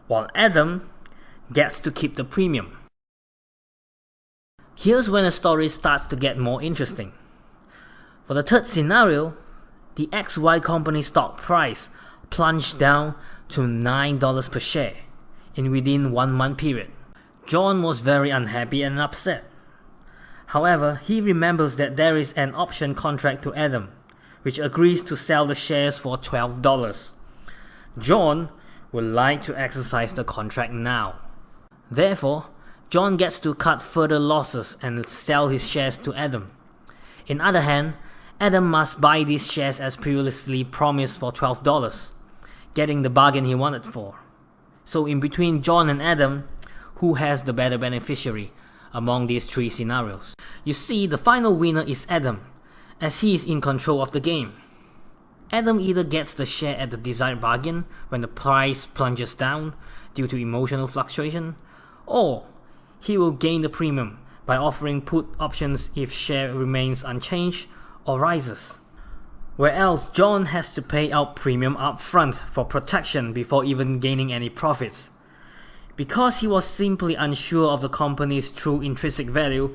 Speaker 1: while Adam gets to keep the premium. Here's when the story starts to get more interesting. For the third scenario, the XY company stock price plunged down to $9 per share in within 1 month period. John was very unhappy and upset. However, he remembers that there is an option contract to Adam, which agrees to sell the shares for $12. John would like to exercise the contract now. Therefore, John gets to cut further losses and sell his shares to Adam. In other hand, Adam must buy these shares as previously promised for $12, getting the bargain he wanted for. So in between John and Adam, who has the better beneficiary among these 3 scenarios? You see, the final winner is Adam, as he is in control of the game. Adam either gets the share at the desired bargain when the price plunges down due to emotional fluctuation, or he will gain the premium by offering put options if share remains unchanged or rises. Whereas John has to pay out premium upfront for protection before even gaining any profits, because he was simply unsure of the company's true intrinsic value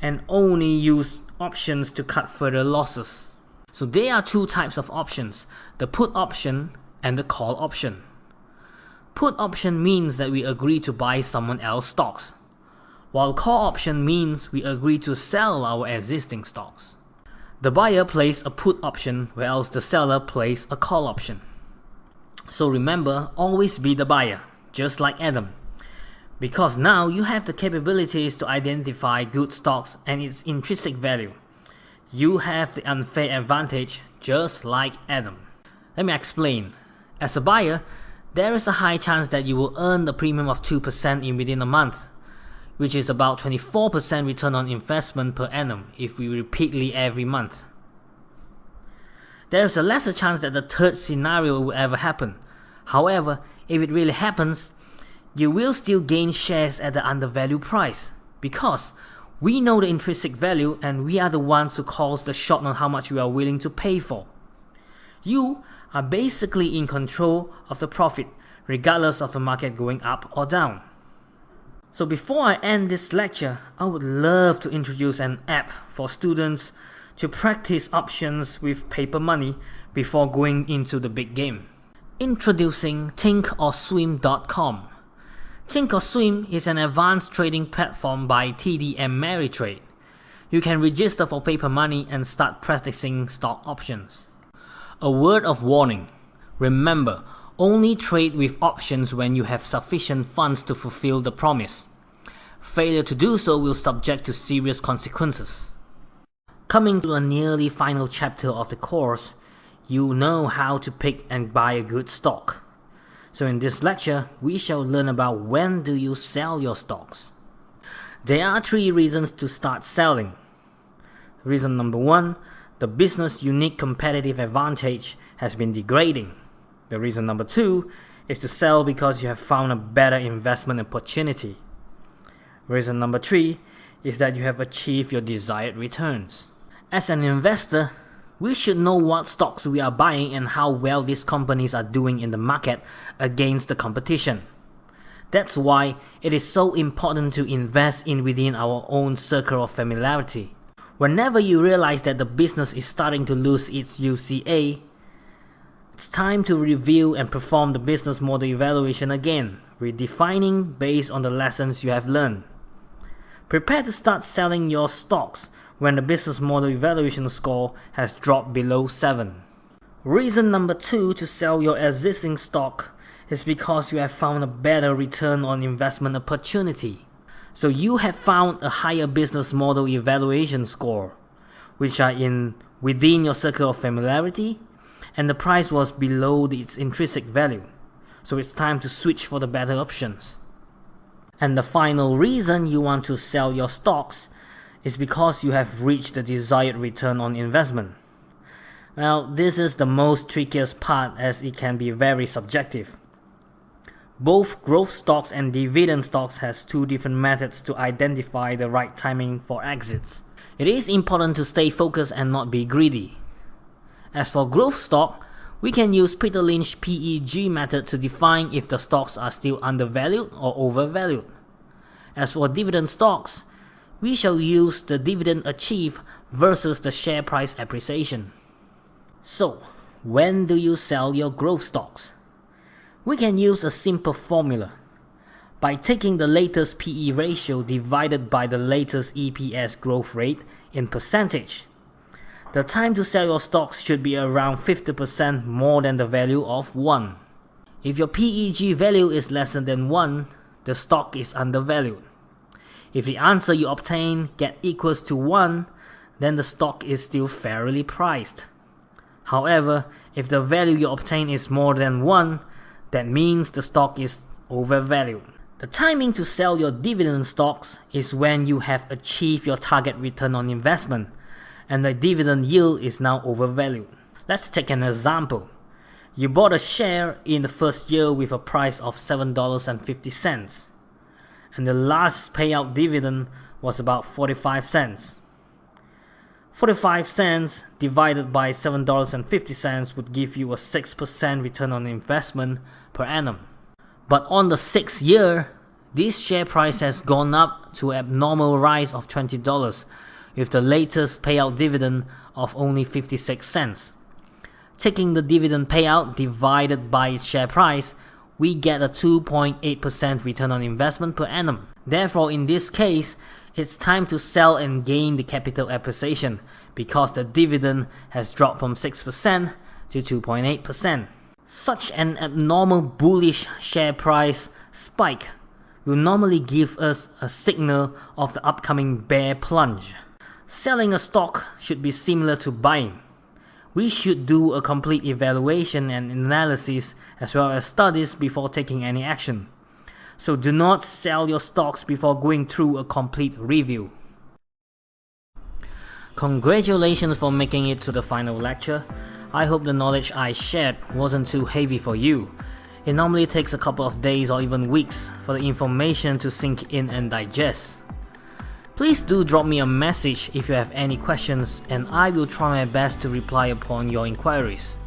Speaker 1: and only used options to cut further losses. So there are two types of options, the put option and the call option. Put option means that we agree to buy someone else's stocks, while call option means we agree to sell our existing stocks. The buyer plays a put option, whereas the seller plays a call option. So remember, always be the buyer, just like Adam. Because now you have the capabilities to identify good stocks and its intrinsic value. You have the unfair advantage, just like Adam. Let me explain. As a buyer, there is a high chance that you will earn a premium of 2% within a month, which is about 24% return on investment per annum if we repeatedly every month. There is a lesser chance that the third scenario will ever happen. However, if it really happens, you will still gain shares at the undervalued price, because we know the intrinsic value and we are the ones who calls the shot on how much we are willing to pay for. You are basically in control of the profit, regardless of the market going up or down. So before I end this lecture, I would love to introduce an app for students to practice options with paper money before going into the big game. Introducing thinkorswim.com. Thinkorswim is an advanced trading platform by TD Ameritrade. You can register for paper money and start practicing stock options. A word of warning. Remember, only trade with options when you have sufficient funds to fulfill the promise. Failure to do so will subject to serious consequences. Coming to a nearly final chapter of the course, you know how to pick and buy a good stock. So in this lecture, we shall learn about when do you sell your stocks. There are 3 reasons to start selling. Reason number 1, the business' unique competitive advantage has been degrading. The reason number 2 is to sell because you have found a better investment opportunity. Reason number 3 is that you have achieved your desired returns. As an investor, we should know what stocks we are buying and how well these companies are doing in the market against the competition. That's why it is so important to invest in within our own circle of familiarity. Whenever you realize that the business is starting to lose its UCA, it's time to review and perform the business model evaluation again, redefining based on the lessons you have learned. Prepare to start selling your stocks when the business model evaluation score has dropped below 7. Reason number 2 to sell your existing stock is because you have found a better return on investment opportunity. So you have found a higher business model evaluation score, which are within your circle of familiarity, and the price was below its intrinsic value. So it's time to switch for the better options. And the final reason you want to sell your stocks is because you have reached the desired return on investment. Now, this is the most trickiest part as it can be very subjective. Both growth stocks and dividend stocks has 2 different methods to identify the right timing for exits. It is important to stay focused and not be greedy. As for growth stock, we can use Peter Lynch PEG method to define if the stocks are still undervalued or overvalued. As for dividend stocks, we shall use the dividend achieved versus the share price appreciation. So, when do you sell your growth stocks? We can use a simple formula. By taking the latest PE ratio divided by the latest EPS growth rate in percentage. The time to sell your stocks should be around 50% more than the value of 1. If your PEG value is less than 1, the stock is undervalued. If the answer you obtain get equals to 1, then the stock is still fairly priced. However, if the value you obtain is more than 1, that means the stock is overvalued. The timing to sell your dividend stocks is when you have achieved your target return on investment and the dividend yield is now overvalued. Let's take an example. You bought a share in the first year with a price of $7.50. And the last payout dividend was about 45 cents. 45 cents divided by $7.50 would give you a 6% return on investment per annum. But on the 6th year, this share price has gone up to an abnormal rise of $20, with the latest payout dividend of only 56 cents. Taking the dividend payout divided by its share price, we get a 2.8% return on investment per annum. Therefore, in this case, it's time to sell and gain the capital appreciation because the dividend has dropped from 6% to 2.8%. Such an abnormal bullish share price spike will normally give us a signal of the upcoming bear plunge. Selling a stock should be similar to buying. We should do a complete evaluation and analysis as well as studies before taking any action. So do not sell your stocks before going through a complete review. Congratulations for making it to the final lecture. I hope the knowledge I shared wasn't too heavy for you. It normally takes a couple of days or even weeks for the information to sink in and digest. Please do drop me a message if you have any questions and I will try my best to reply upon your inquiries.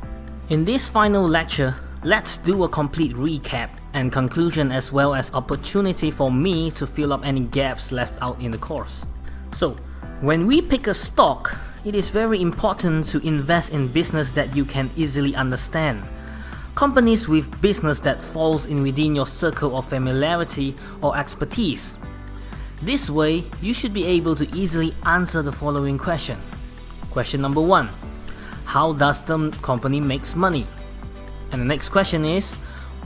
Speaker 1: In this final lecture, let's do a complete recap and conclusion as well as opportunity for me to fill up any gaps left out in the course. So, when we pick a stock, it is very important to invest in business that you can easily understand. Companies with business that falls in within your circle of familiarity or expertise. This way, you should be able to easily answer the following question. Question number 1. How does the company make money? And the next question is,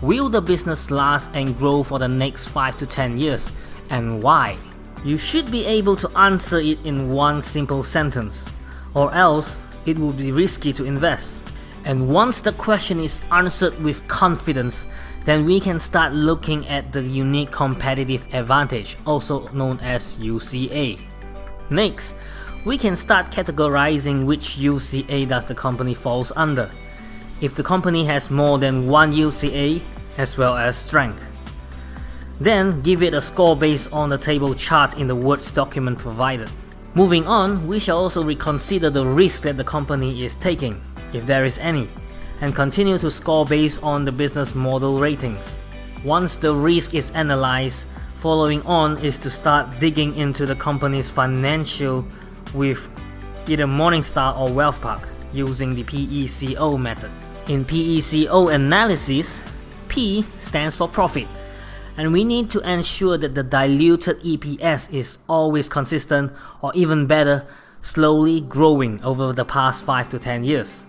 Speaker 1: will the business last and grow for the next 5 to 10 years, and why? You should be able to answer it in one simple sentence, or else it will be risky to invest. And once the question is answered with confidence, then we can start looking at the unique competitive advantage, also known as UCA. Next, we can start categorizing which UCA does the company falls under. If the company has more than one UCA, as well as strength. Then give it a score based on the table chart in the Words document provided. Moving on, we shall also reconsider the risk that the company is taking, if there is any, and continue to score based on the business model ratings. Once the risk is analyzed, following on is to start digging into the company's financial with either Morningstar or WealthPark using the PECO method. In PECO analysis, P stands for profit, and we need to ensure that the diluted EPS is always consistent or even better, slowly growing over the past 5 to 10 years.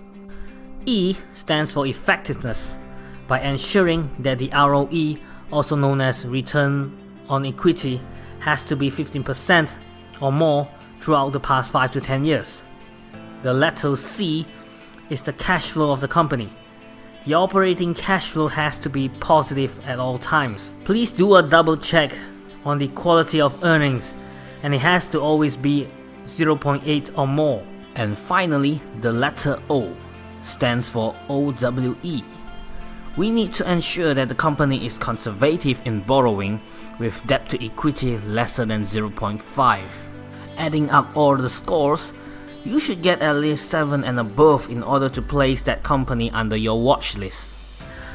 Speaker 1: E stands for effectiveness, by ensuring that the ROE, also known as return on equity, has to be 15% or more throughout the past 5 to 10 years. The letter C is the cash flow of the company. The operating cash flow has to be positive at all times. Please do a double check on the quality of earnings, and it has to always be 0.8 or more. And finally, the letter O stands for OWE. We need to ensure that the company is conservative in borrowing with debt to equity lesser than 0.5. Adding up all the scores, you should get at least 7 and above in order to place that company under your watch list.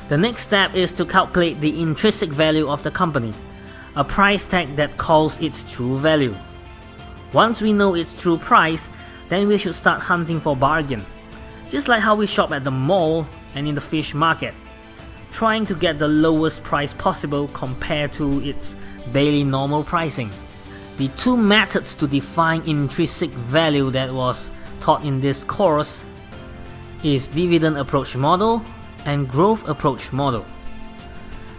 Speaker 1: The next step is to calculate the intrinsic value of the company, a price tag that calls its true value. Once we know its true price, then we should start hunting for bargain. Just like how we shop at the mall and in the fish market, trying to get the lowest price possible compared to its daily normal pricing. The two methods to define intrinsic value that was taught in this course is dividend approach model and growth approach model.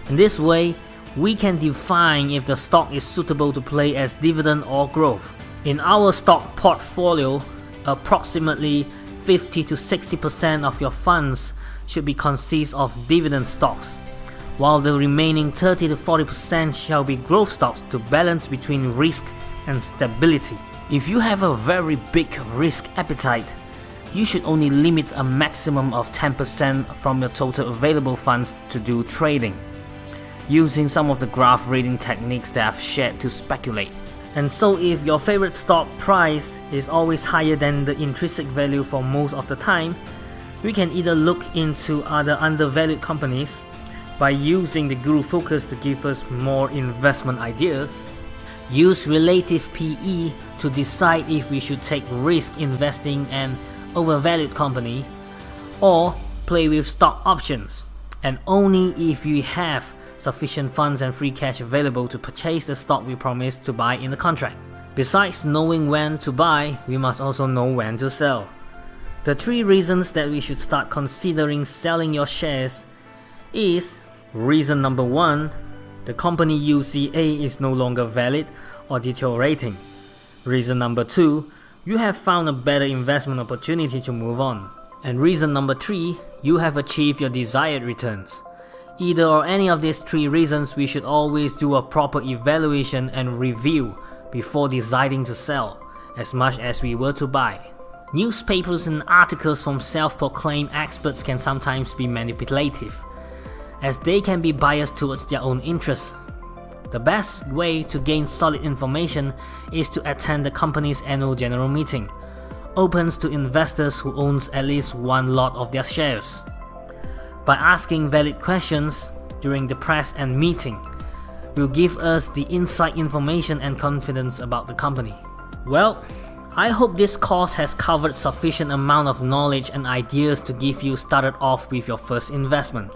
Speaker 1: In this way, we can define if the stock is suitable to play as dividend or growth. In our stock portfolio, approximately 50 to 60% of your funds should be consist of dividend stocks, while the remaining 30 to 40% shall be growth stocks to balance between risk and stability. If you have a very big risk appetite, you should only limit a maximum of 10% from your total available funds to do trading, using some of the graph reading techniques that I've shared to speculate. And so if your favorite stock price is always higher than the intrinsic value for most of the time, we can either look into other undervalued companies by using the Guru Focus to give us more investment ideas. Use relative PE to decide if we should take risk investing in an overvalued company, or play with stock options, and only if you have sufficient funds and free cash available to purchase the stock we promised to buy in the contract. Besides knowing when to buy, we must also know when to sell. The 3 reasons that we should start considering selling your shares is: reason number 1, the company UCA is no longer valid or deteriorating. Reason number 2, you have found a better investment opportunity to move on. And reason number 3, you have achieved your desired returns. Either or any of these 3 reasons, we should always do a proper evaluation and review before deciding to sell, as much as we were to buy. Newspapers and articles from self-proclaimed experts can sometimes be manipulative, as they can be biased towards their own interests. The best way to gain solid information is to attend the company's annual general meeting, open to investors who owns at least 1 lot of their shares. By asking valid questions during the press and meeting, will give us the inside information and confidence about the company. Well, I hope this course has covered sufficient amount of knowledge and ideas to give you started off with your first investment.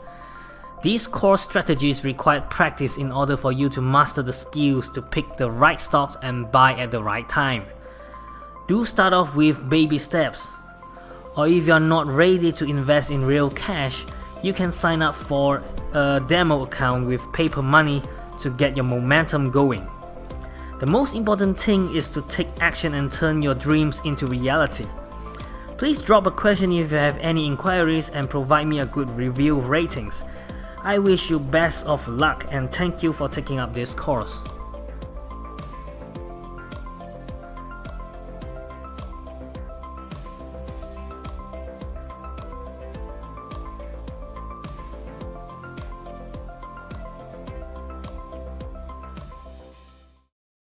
Speaker 1: These core strategies require practice in order for you to master the skills to pick the right stocks and buy at the right time. Do start off with baby steps, or if you are not ready to invest in real cash, you can sign up for a demo account with paper money to get your momentum going. The most important thing is to take action and turn your dreams into reality. Please drop a question if you have any inquiries and provide me a good review ratings. I wish you best of luck and thank you for taking up this course.